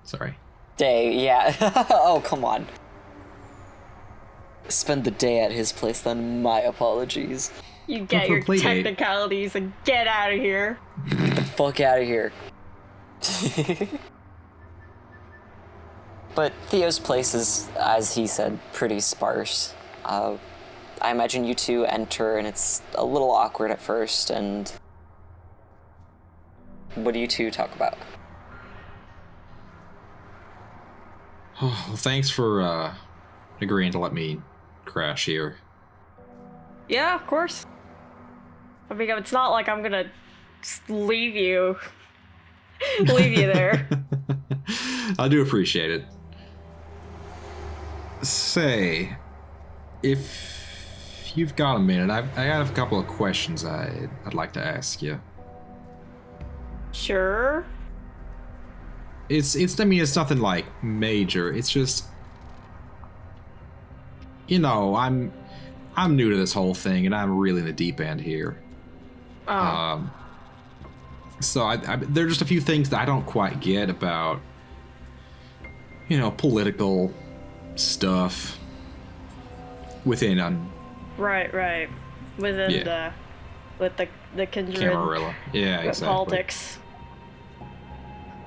C: Sorry.
B: Day, yeah. Oh, come on. Spend the day at his place, then my apologies.
G: You get
C: for
G: your
C: play date.
G: technicalities and get out of here.
B: Get the fuck out of here. But Theo's place is, as he said, pretty sparse. I imagine you two enter, and it's a little awkward at first, and... What do you two talk about?
C: Well, thanks for agreeing to let me crash here.
G: Yeah, of course. I mean, it's not like I'm gonna just leave you there.
C: I do appreciate it. Say, if you've got a minute, I got a couple of questions I'd like to ask you.
G: Sure.
C: It's nothing like major. It's just, I'm new to this whole thing, and I'm really in the deep end here.
G: Oh.
C: So there are just a few things that I don't quite get about, political stuff within
G: Right. Within the Kindred
C: Camarilla. Yeah, exactly.
G: Politics.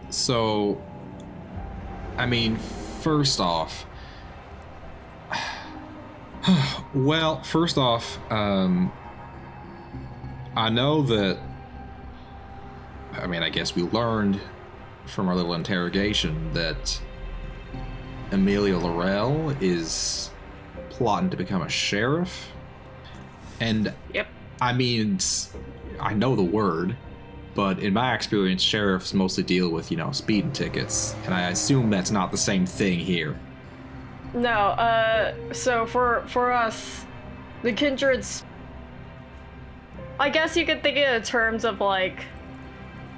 C: So, I mean, first off, I know that, I guess we learned from our little interrogation that Amelia Laurel is plotting to become a sheriff. And,
G: Yep.
C: I know the word, but in my experience, sheriffs mostly deal with, speeding tickets. And I assume that's not the same thing here.
G: No, so for us, the Kindreds, I guess you could think it in terms of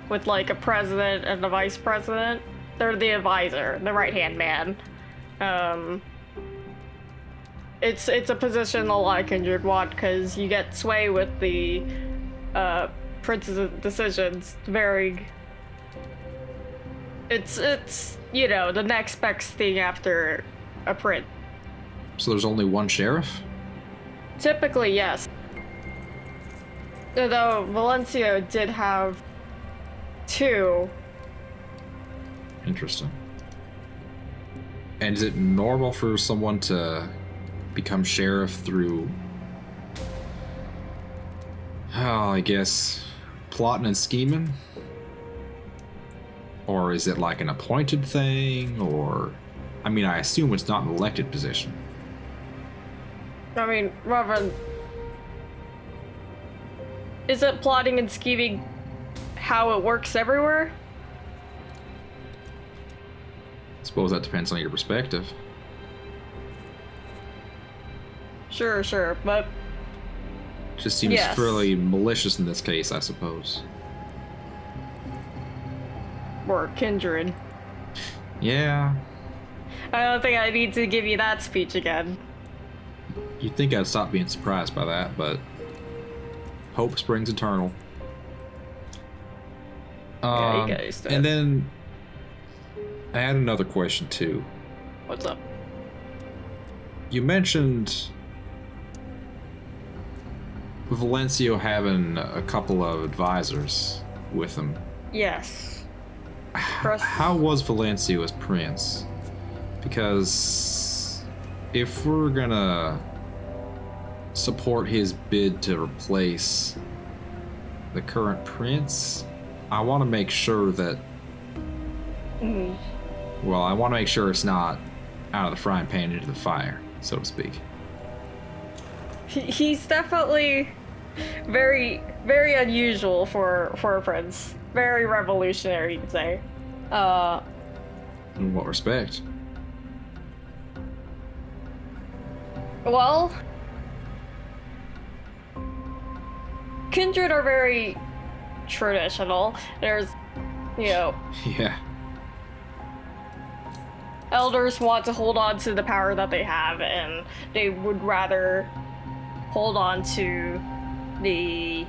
G: with a president and a vice president. They're the advisor, the right-hand man. It's a position a lot of Kindred want because you get sway with the prince's decisions. It's the next best thing after a prince.
C: So there's only one sheriff?
G: Typically, yes. Though Valencia did have 2.
C: Interesting. And is it normal for someone to become sheriff through, I guess, plotting and scheming? Or is it like an appointed thing? Or, I assume it's not an elected position.
G: Reverend, is it plotting and scheming how it works everywhere?
C: I suppose that depends on your perspective.
G: Sure, but...
C: Just seems fairly malicious in this case, I suppose.
G: Or Kindred.
C: Yeah.
G: I don't think I need to give you that speech again.
C: You'd think I'd stop being surprised by that, but... hope springs eternal.
G: Yeah, you guys do.
C: And then... I had another question, too.
G: What's up?
C: You mentioned... Valencio having a couple of advisors with him.
G: Yes.
C: How was Valencio as prince? Because if we're gonna support his bid to replace the current prince, I want to make sure that... Well, I want to make sure it's not out of the frying pan into the fire, so to speak.
G: He's definitely very, very unusual for a prince. Very revolutionary, you could say.
C: In what respect?
G: Well, Kindred are very traditional. There's,
C: Yeah.
G: Elders want to hold on to the power that they have, and they would rather hold on to the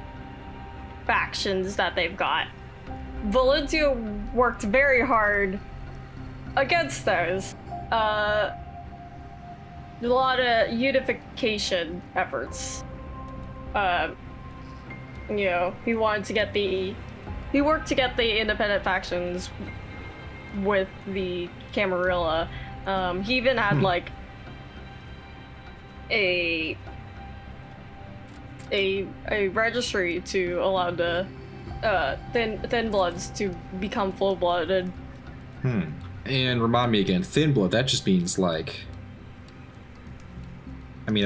G: factions that they've got. Valencia worked very hard against those. A lot of unification efforts. He wanted to get he worked to get the independent factions with the Camarilla. He even had a registry to allow the thin bloods to become full-blooded.
C: And remind me again, thin blood, that just means am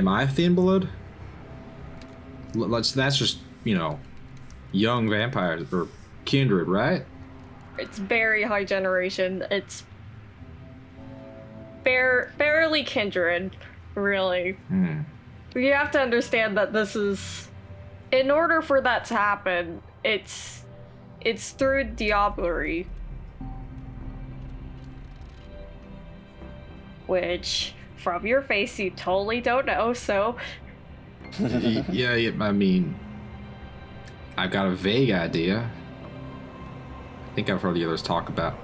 C: I a thin blood? That's just, young vampires, or kindred, right?
G: It's very high generation. It's barely kindred, really. You have to understand that this is... In order for that to happen, it's through diablerie. Which, from your face, you totally don't know, so...
C: Yeah, I've got a vague idea. I think I've heard the others talk about,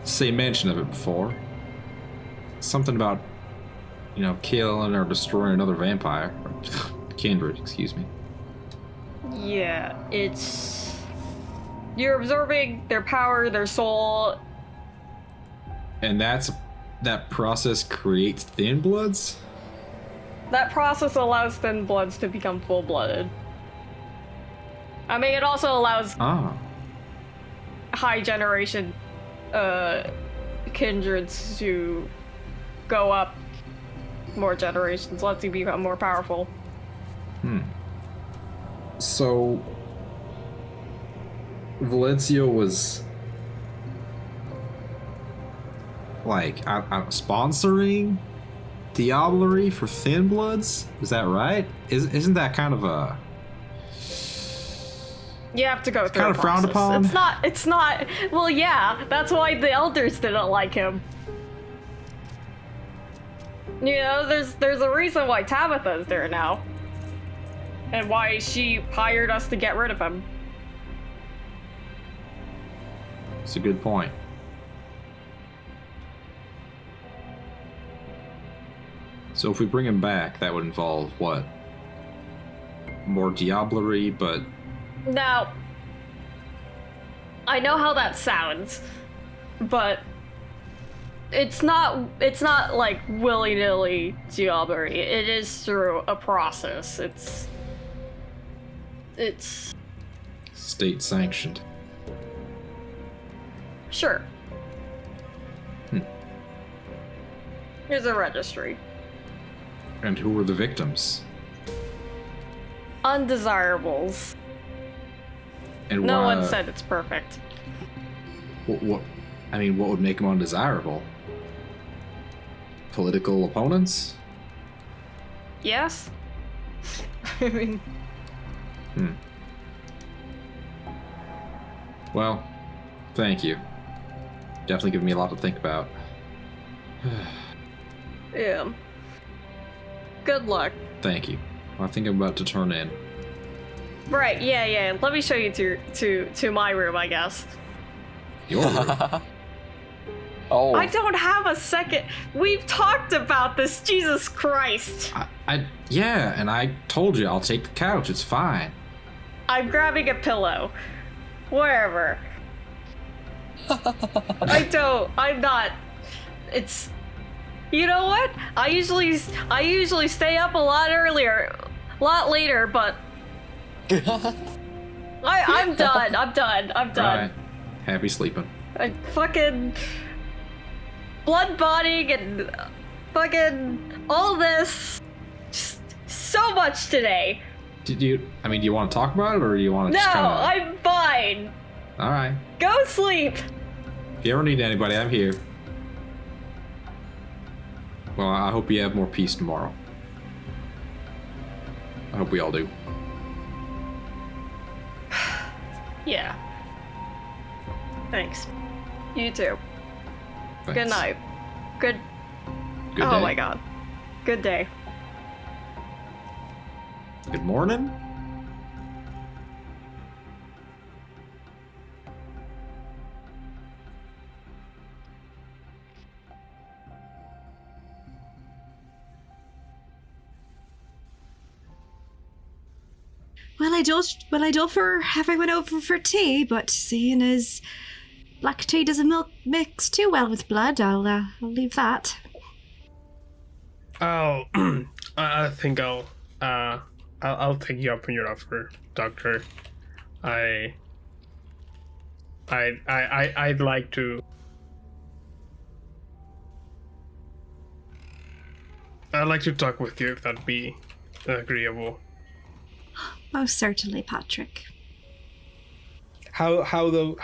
C: say mention of it before. Something about, killing or destroying another vampire. Kindred, excuse me.
G: Yeah, you're absorbing their power, their soul.
C: And that process creates thin bloods?
G: That process allows thin bloods to become full-blooded. I mean, it also allows high generation kindreds to go up more generations, lets you become more powerful.
C: So Valencia was like sponsoring diablerie for thin bloods? Is that right? Isn't that kind of a...
G: You have to go through
C: kind
G: a
C: of frowned
G: process.
C: upon?
G: It's not, well, yeah, that's why the elders didn't like him. There's a reason why Tabitha's there now. And why she hired us to get rid of him.
C: It's a good point. So if we bring him back, that would involve what? More diablerie, but...
G: Now, I know how that sounds, but it's not like willy-nilly diablerie. It is through a process. It's
C: state sanctioned.
G: Sure. There's a registry.
C: And who were the victims?
G: Undesirables.
C: And
G: No
C: why,
G: one said it's perfect.
C: What would make them undesirable? Political opponents?
G: Yes? I mean...
C: Well, thank you. Definitely giving me a lot to think about.
G: Yeah. Good luck.
C: Thank you. I think I'm about to turn in.
G: Right, yeah. Let me show you to my room, I guess.
C: Your room?
B: Oh.
G: I don't have a second. We've talked about this, Jesus Christ.
C: Yeah, and I told you I'll take the couch. It's fine.
G: I'm grabbing a pillow. Wherever. I'm not. It's... You know what? I usually stay up a lot later, but... I'm done. I'm done.
C: Right. Happy sleeping.
G: I fucking... bloodbonding and fucking all this. Just so much today.
C: Do you want to talk about it, or do you want to
G: No,
C: just kind of...
G: I'm fine.
C: All right.
G: Go sleep.
C: If you ever need anybody, I'm here. Well, I hope you have more peace tomorrow. I hope we all do.
G: Yeah. Thanks. You too.
C: Thanks.
G: Good night. Good
C: Good
G: oh
C: day.
G: my god. Good day.
C: Good morning?
H: Well, I don't for everyone over for tea, but seeing as black tea doesn't mix too well with blood, I'll leave that.
A: I think I'll take you up on your offer, Doctor. I'd like to. I'd like to talk with you if that'd be agreeable.
H: Most certainly, Patrick.
A: How do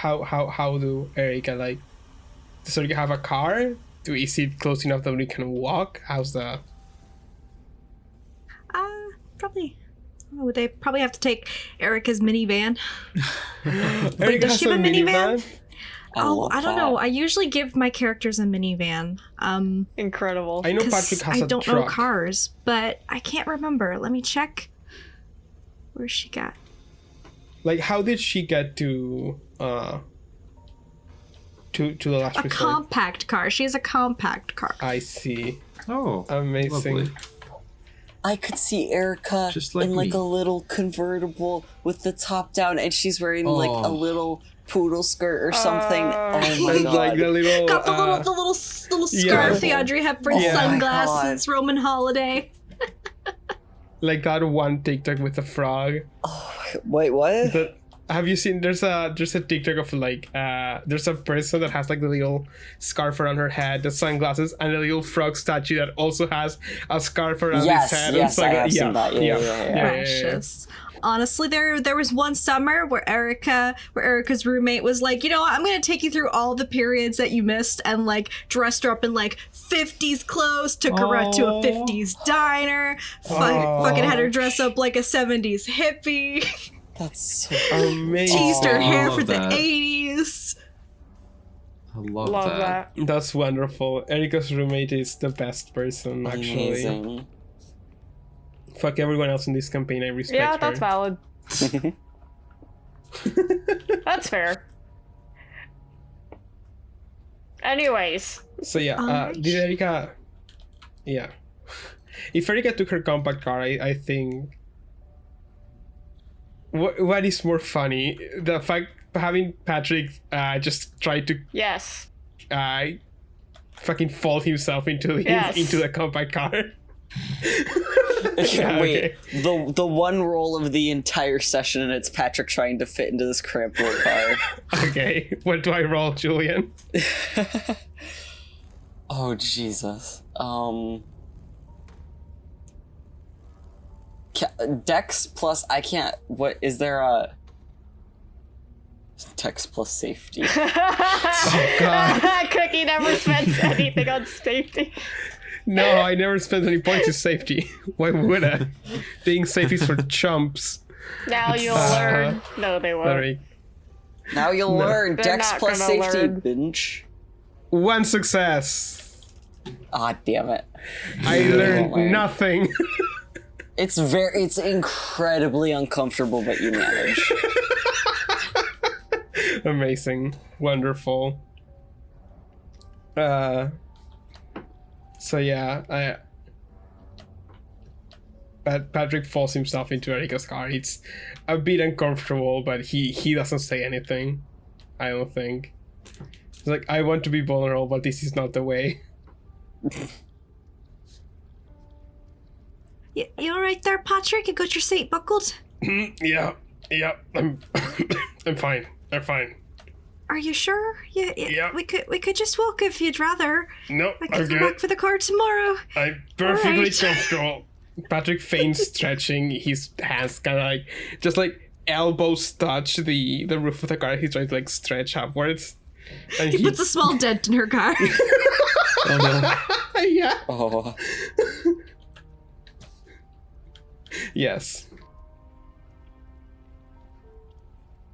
A: Erica like? Does Erica have a car? Is it close enough that we can walk? How's that?
H: Probably. Oh, they probably have to take Erica's minivan.
A: Erica
H: does
A: has
H: she have a minivan?
B: love
H: I don't
B: that.
H: know. I usually give my characters a minivan.
G: Incredible.
A: I know
H: 'cause
A: Patrick has a
H: I don't
A: truck.
H: know cars, but I can't remember. Let me check. Where's she got?
A: Like, how did she get to to the last
H: A
A: resort.
H: compact car. She has a compact car.
A: I see.
C: Oh,
A: Amazing.
C: lovely.
B: I could see Erica
C: Just like
B: in like
C: me.
B: a little convertible with the top down, and she's wearing like a
C: Oh.
B: little poodle skirt or something. Oh my
A: And
B: god!
A: like the little,
H: Got the little
A: yeah.
H: scarf, the Audrey Hepburn
A: Yeah.
H: sunglasses, Roman holiday.
A: like that one TikTok with the frog.
B: Wait, what?
A: But have you seen? There's a TikTok of like there's a person that has like the little scarf around her head, the sunglasses, and a little frog statue that also has a scarf around
B: Yes,
A: his head.
B: yes,
A: and
B: I have seen that. Yeah.
H: Precious. Honestly, there was one summer where Erica's roommate was like, you know what, I'm gonna take you through all the periods that you missed, and like dressed her up in like 50s clothes, took her out to a 50s diner, fucking had her dress up like a 70s hippie,
B: That's so
A: Amazing.
H: teased her hair
C: love
H: for the
C: that.
H: 80s.
C: I love,
G: Love
C: that.
G: that.
A: That's wonderful. Erica's roommate is the best person, actually.
B: amazing.
A: Fuck everyone else in this campaign. I respect
G: Yeah,
A: her.
G: that's valid. That's fair. Anyways,
A: So yeah,
H: Alright.
A: did Erica? Yeah, if Erica took her compact car, I think. What is more funny, the fact having Patrick just try to
G: yes.
A: fucking fold himself into
G: Yes.
A: into the compact car. Yeah,
B: Wait,
A: okay.
B: the one roll of the entire session, and it's Patrick trying to fit into this cramped little car.
A: Okay, what do I roll, Julian?
B: Oh Jesus. Dex plus I can't. What is there a Dex plus safety?
A: Oh God,
G: Cookie never spends anything on safety.
A: no, I never spent any points to safety. Why would I? Being safe is for chumps.
G: Now you'll learn. No, they won't.
A: Sorry.
B: Now you'll learn
G: They're
B: Dex
G: not
B: plus
G: gonna
B: safety,
G: learn.
B: binge.
A: One success.
B: Ah, damn it.
A: I learned
B: learn.
A: nothing.
B: It's incredibly uncomfortable, but you manage.
A: Amazing. Wonderful. So yeah, Patrick falls himself into Erica's car. It's a bit uncomfortable, but he doesn't say anything. I don't think. It's like, I want to be vulnerable, but this is not the way.
H: You all right there, Patrick? You got your seat buckled?
A: Yeah, I'm I'm fine. I'm fine.
H: Are you sure? Yeah.
A: Yeah.
H: We could just walk if you'd rather.
A: No,
H: I
A: I'm
H: could come
A: good.
H: back for the car tomorrow.
A: I'm perfectly
H: Alright.
A: comfortable. Patrick feigns stretching. His hands kind of like, just like elbows touch the roof of the car. He's trying to like stretch upwards. And
H: He puts a small dent in her car.
C: Oh no.
A: yeah.
B: Oh,
A: Yes.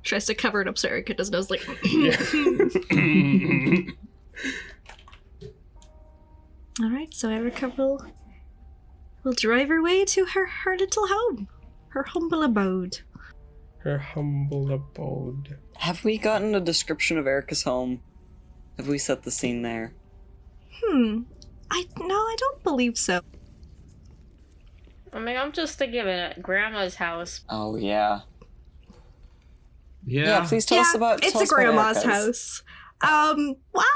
H: Tries to cover it up so Erica doesn't know. It's like, all right. So Erica will drive her way to her little home, her humble abode.
A: Her humble abode.
B: have we gotten a description of Erica's home? Have we set the scene there?
H: I don't believe so.
G: I mean, I'm just thinking of it at Grandma's house.
B: Oh yeah.
C: Yeah.
B: Yeah, please tell us about.
H: It's
B: tell
H: a
B: us about
H: grandma's
B: Erica's.
H: house. What?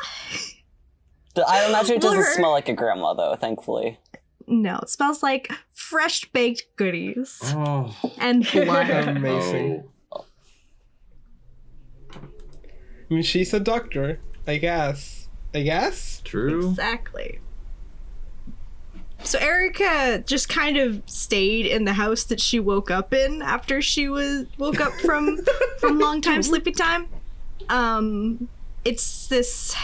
B: I imagine it doesn't
H: Blur.
B: smell like a grandma though. Thankfully.
H: No, it smells like fresh baked goodies
C: Oh.
H: and blood.
A: Amazing.
C: Oh.
A: I mean, she's a doctor, I guess.
C: True.
H: Exactly. So Erica just kind of stayed in the house that she woke up in after she woke up from long time sleeping time. It's this.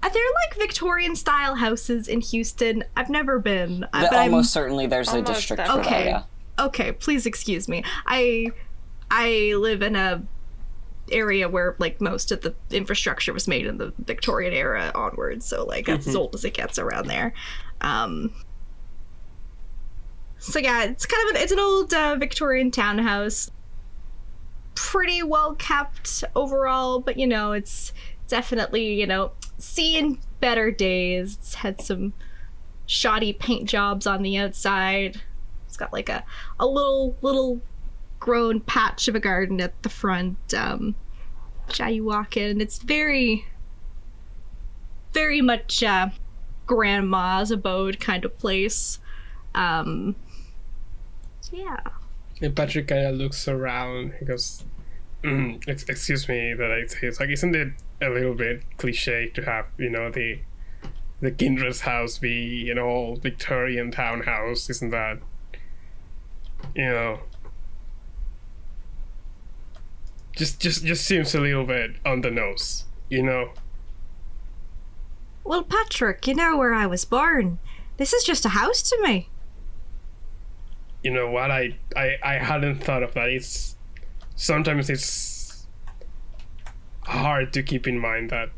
H: Are there like Victorian style houses in Houston? I've never been. But
B: Almost certainly there's a
G: Almost
B: district for
G: definitely.
B: that.
H: Okay.
B: Yeah.
H: Okay, please excuse me. I live in a area where like most of the infrastructure was made in the Victorian era onwards, so like that's as old as it gets around there. So yeah, it's kind of it's an old Victorian townhouse. pretty well kept overall, but it's definitely, seeing better days. It's had some shoddy paint jobs on the outside. It's got like a little grown patch of a garden at the front. You walk in, and it's very, very much grandma's abode kind of place. Yeah.
A: And Patrick kind of looks around. He goes, "Excuse me that I say it's like, isn't it a little bit cliche to have the Kindred's house be an old Victorian townhouse? Isn't that just seems a little bit on the nose,
H: Well, Patrick, you know where I was born. This is just a house to me.
A: You know what? I hadn't thought of that. Sometimes it's hard to keep in mind that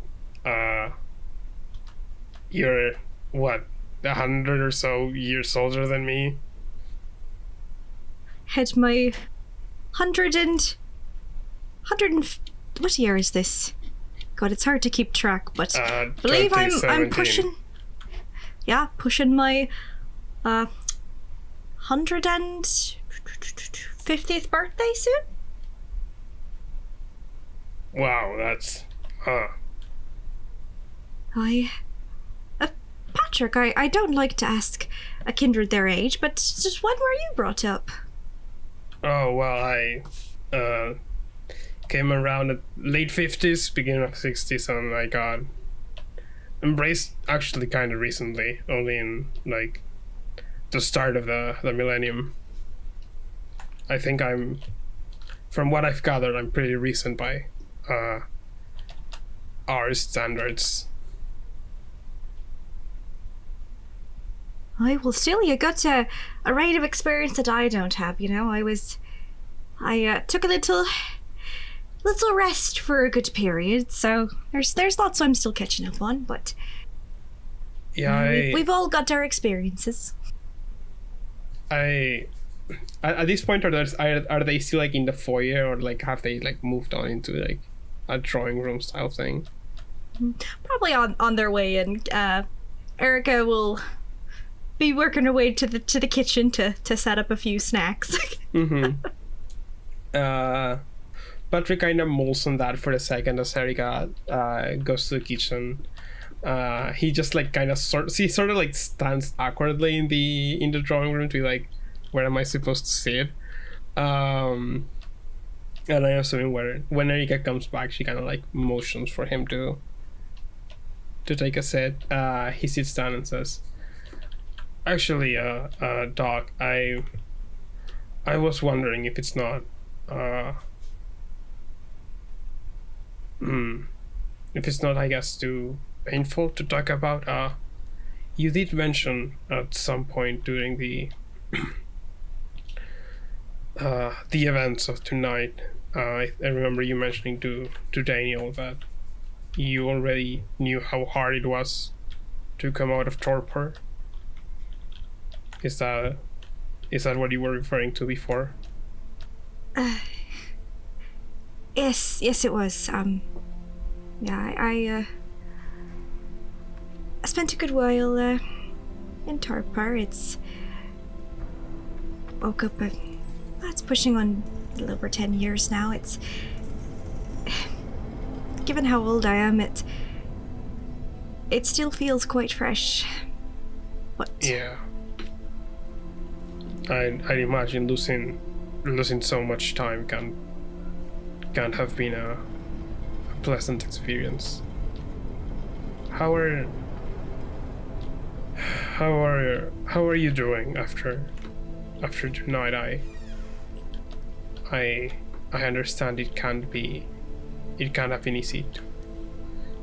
A: you're 100 or so years older than me.
H: Had my 100 and what year is this? God, it's hard to keep track, but I believe I'm pushing my 150th birthday soon.
A: Wow, that's
H: Patrick, I don't like to ask a kindred their age, but just when were you brought up?
A: Oh, well, I came around at late 50s, beginning of 60s, and I got embraced actually kind of recently, only in like the start of the millennium. I think from what I've gathered, I'm pretty recent by our standards.
H: Well, still, you got a rate of experience that I don't have. I took a little rest for a good period, so there's lots I'm still catching up on, but
A: yeah,
H: we've all got our experiences.
A: At this point, are they still like in the foyer, or like have they like moved on into like a drawing room style thing?
H: Probably on their way in. Erica will be working her way to the kitchen to set up a few snacks.
A: Mm-hmm. Patrick kind of mulls on that for a second as Erica goes to the kitchen. He just like kind of sort of like stands awkwardly in the drawing room to be like, where am I supposed to sit? And I'm assuming when Erica comes back, she kind of like motions for him to take a seat. He sits down and says, "Actually, Doc, I was wondering if it's not I guess too painful to talk about. You did mention at some point during the events of tonight, I remember you mentioning to Daniel that you already knew how hard it was to come out of torpor. Is that what you were referring to before?"
H: Yes, it was. I spent a good while in torpor. It's woke up. It's pushing on a little over 10 years now. It's given how old I am, it still feels quite fresh. But
A: yeah, I'd imagine losing so much time can't have been a pleasant experience. How are you doing after tonight? I understand it can't have been easy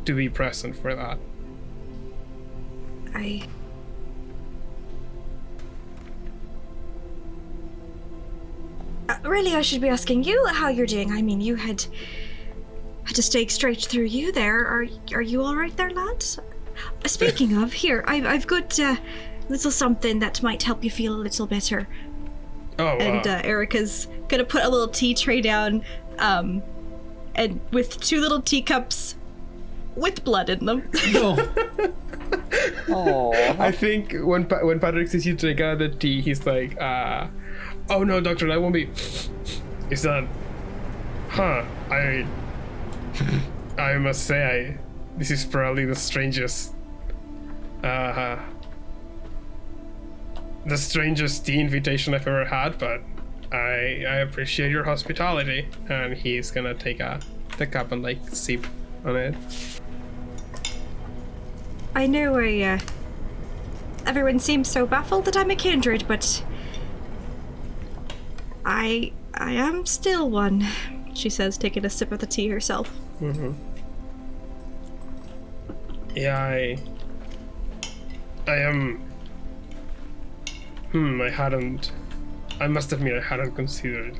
A: to be present for that.
H: Really, I should be asking you how you're doing. I mean, you had to stake straight through you there. Are you all right there, lad? Speaking of, here, I've got a little something that might help you feel a little better. And Erica's gonna put a little tea tray down, and with 2 little teacups with blood in them.
B: Oh.
A: I think when Patrick sees you drink out of the tea, he's like, oh no, doctor, that won't be. Is that? Huh? I must say, this is probably the strangest tea invitation I've ever had, but I appreciate your hospitality. And he's gonna take the cup and like sip on it.
H: I know everyone seems so baffled that I'm a kindred, but I am still one, she says, taking a sip of the tea herself.
A: Mm-hmm. Yeah, I am. I must admit I hadn't considered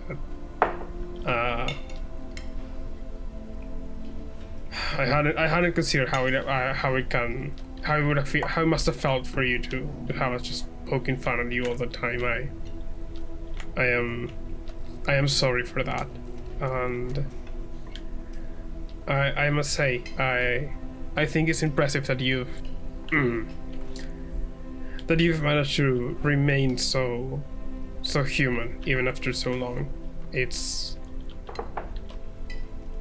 A: that. I hadn't considered how it must have felt for you to have us just poking fun at you all the time. I am sorry for that, and I must say I think it's impressive that you've managed to remain so human even after so long. It's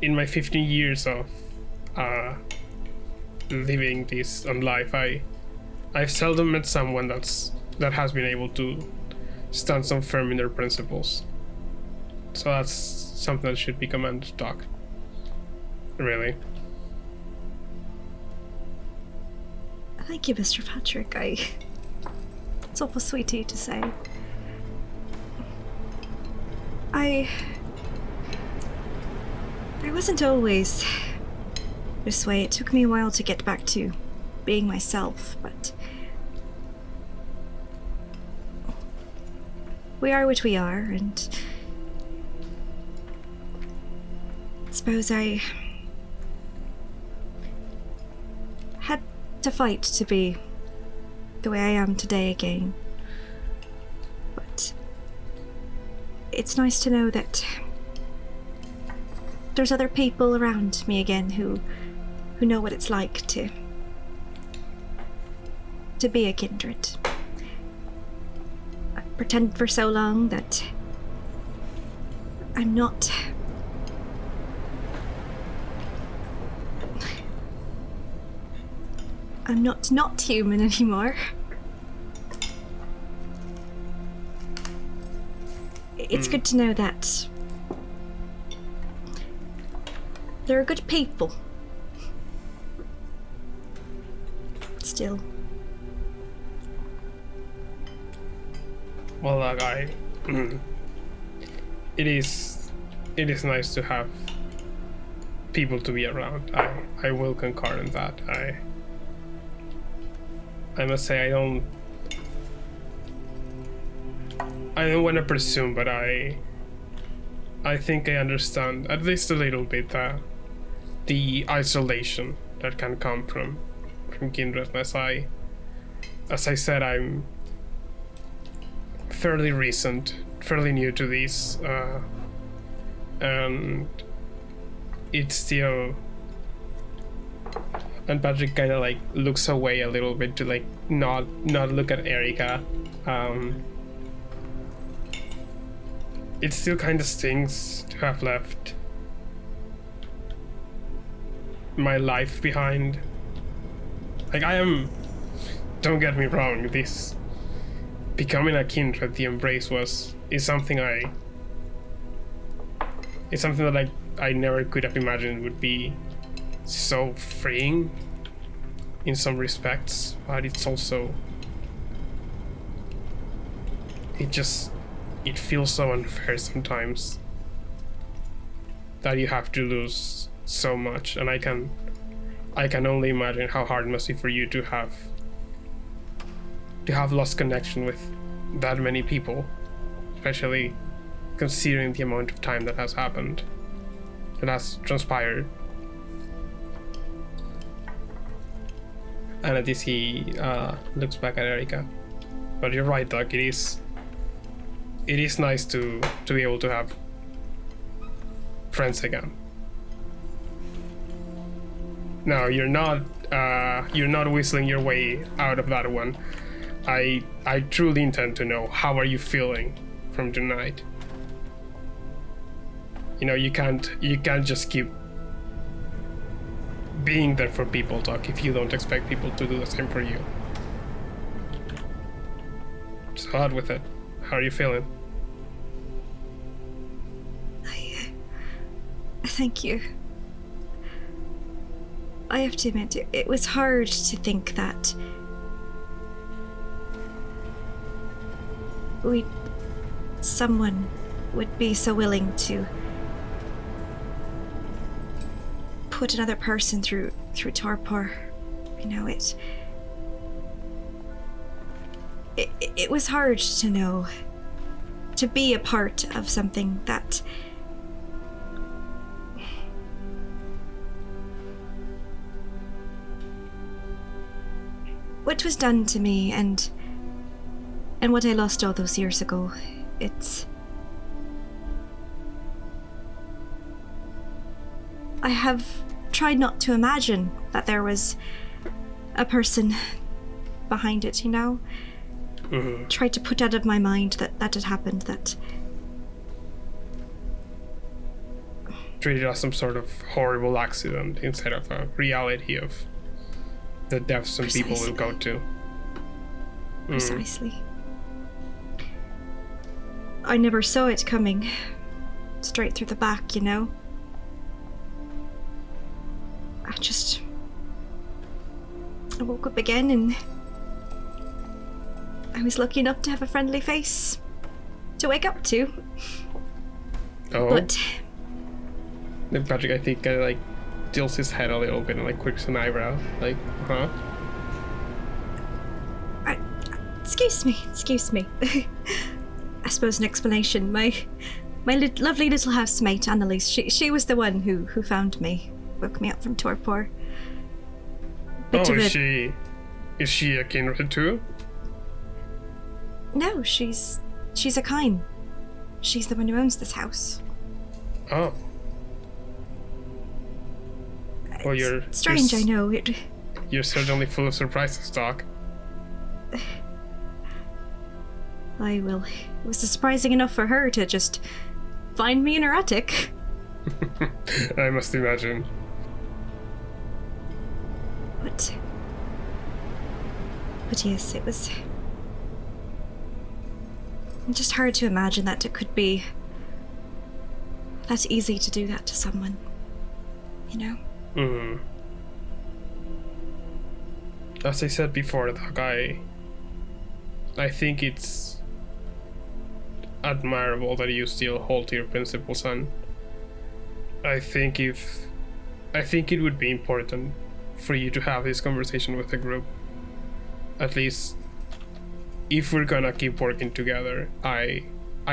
A: in my 15 years of living this on life, I've seldom met someone that has been able to stand so firm in their principles. So that's something that should be commended, Doc. Really.
H: Thank you, Mr. Patrick. It's awful sweet of you to say. I wasn't always this way. It took me a while to get back to being myself, but we are what we are, and I suppose I had to fight to be the way I am today again. But it's nice to know that there's other people around me again who know what it's like to be a kindred. I've pretended for so long that I'm not human anymore. It's good to know that there are good people still.
A: Well, like it is nice to have people to be around. I will concur in that. I must say I don't want to presume, but I think I understand at least a little bit the isolation that can come from Kindred. As I said, I'm fairly new to these, and it's still. And Patrick kind of like looks away a little bit to like not look at Erica. It still kind of stings to have left my life behind. Like don't get me wrong, this becoming a kindred, the embrace is something that I never could have imagined would be so freeing in some respects, but it's also it feels so unfair sometimes that you have to lose so much, and I can only imagine how hard it must be for you to have lost connection with that many people, especially considering the amount of time that has transpired. And at this he looks back at Erica. But you're right, Doc, it it is nice to be able to have friends again. No, you're not whistling your way out of that one. I truly intend to know, how are you feeling from tonight? You know, you can't just keep being there for people talk if you don't expect people to do the same for you. So out with it. How are you feeling?
H: Thank you. I have to admit, it was hard to think that someone would be so willing to put another person through torpor. You know, it was hard to know, to be a part of something that what was done to me and what I lost all those years ago. I have tried not to imagine that there was a person behind it, you know?
A: Mm-hmm.
H: Tried to put out of my mind that had happened, that...
A: Treated as some sort of horrible accident instead of a reality of the deaths some people will go to.
H: Precisely. I never saw it coming. Straight through the back, you know? I woke up again and I was lucky enough to have a friendly face to wake up to.
A: Oh.
H: But
A: Then Patrick, I think, tilts his head a little bit and quirks an eyebrow. Huh?
H: Excuse me. I suppose an explanation. My lovely little housemate, Annalise, she was the one who found me, woke me up from torpor.
A: Is she a kindred too?
H: No, she's a Kine. She's the one who owns this house.
A: Oh. Well, you're
H: strange, I know.
A: You're certainly full of surprises, Doc.
H: It was surprising enough for her to just find me in her attic.
A: I must imagine.
H: But yes, it was just hard to imagine that it could be that easy to do that to someone, you know?
A: Mm-hmm. As I said before, Doc, I think it's admirable that you still hold to your principles, and I think it would be important for you to have this conversation with the group. At least, if we're gonna keep working together, I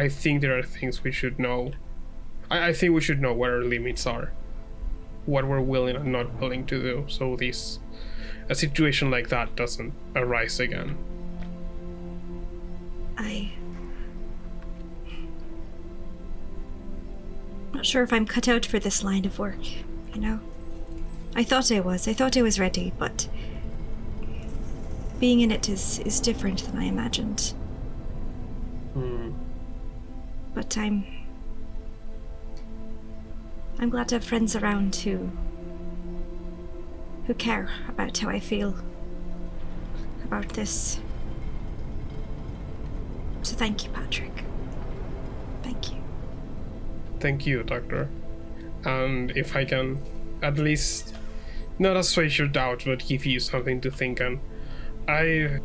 A: think there are things we should know. I think we should know what our limits are, what we're willing and not willing to do, so a situation like that doesn't arise again.
H: I'm not sure if I'm cut out for this line of work, you know? I thought I was ready, but being in it is different than I imagined. But I'm glad to have friends around who care about how I feel about this. So thank you, Patrick. Thank you.
A: Thank you, Doctor. And if I can at least not assuage your doubt, but give you something to think on. I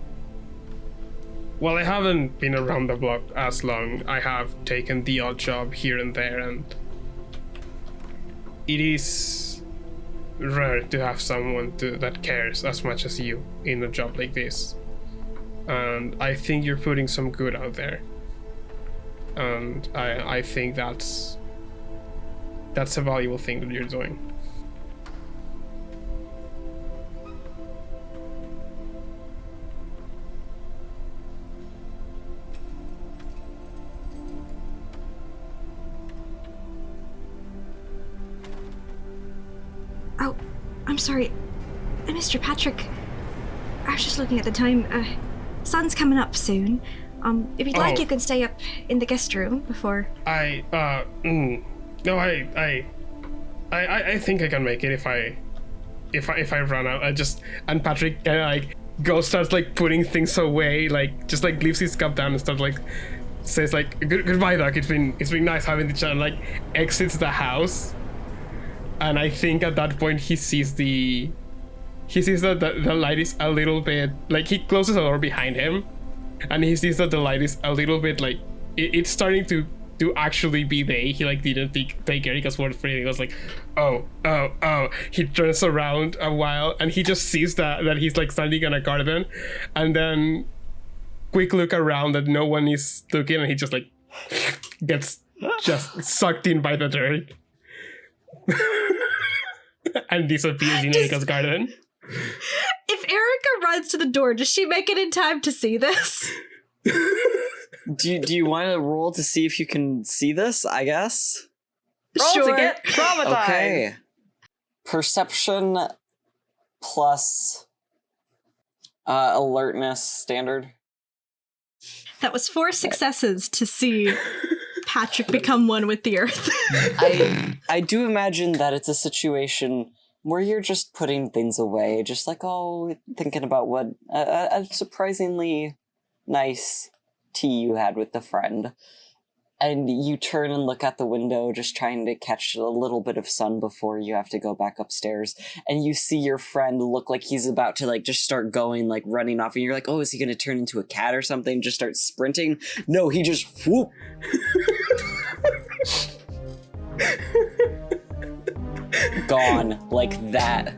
A: haven't been around the block as long. I have taken the odd job here and there, and it is rare to have someone that cares as much as you in a job like this. And I think you're putting some good out there. And I think that's a valuable thing that you're doing.
H: Oh, I'm sorry. Mr. Patrick, I was just looking at the time. Sun's coming up soon. If you'd like, you can stay up in the guest room before.
A: I think I can make it if I run out. And Patrick starts like putting things away, like just like leaves his cup down and starts like says like goodbye, Doc. It's been nice having the chat, and like exits the house. And I think at that point he sees that the light is a little bit like, he closes the door behind him, and he sees that the light is a little bit like it's starting to actually be day. He like didn't take Erika's word for it. He was like, oh. He turns around a while and he just sees that he's like standing on a garden, and then quick look around that no one is looking, and he just like gets just sucked in by the dirt and disappears in Erika's garden.
H: If Erika runs to the door, does she make it in time to see this?
I: Do you want to roll to see if you can see this, I guess?
G: Roll
H: Sure.
G: to get traumatized.
I: Okay. Perception plus alertness standard.
H: That was 4 successes to see Patrick become one with the earth.
I: I do imagine that it's a situation where you're just putting things away, just like, thinking about what a surprisingly nice tea you had with the friend. And you turn and look out the window, just trying to catch a little bit of sun before you have to go back upstairs. And you see your friend look like he's about to like just start going, like running off. And you're like, oh, is he going to turn into a cat or something? Just start sprinting? No, he just whoop. Gone like that.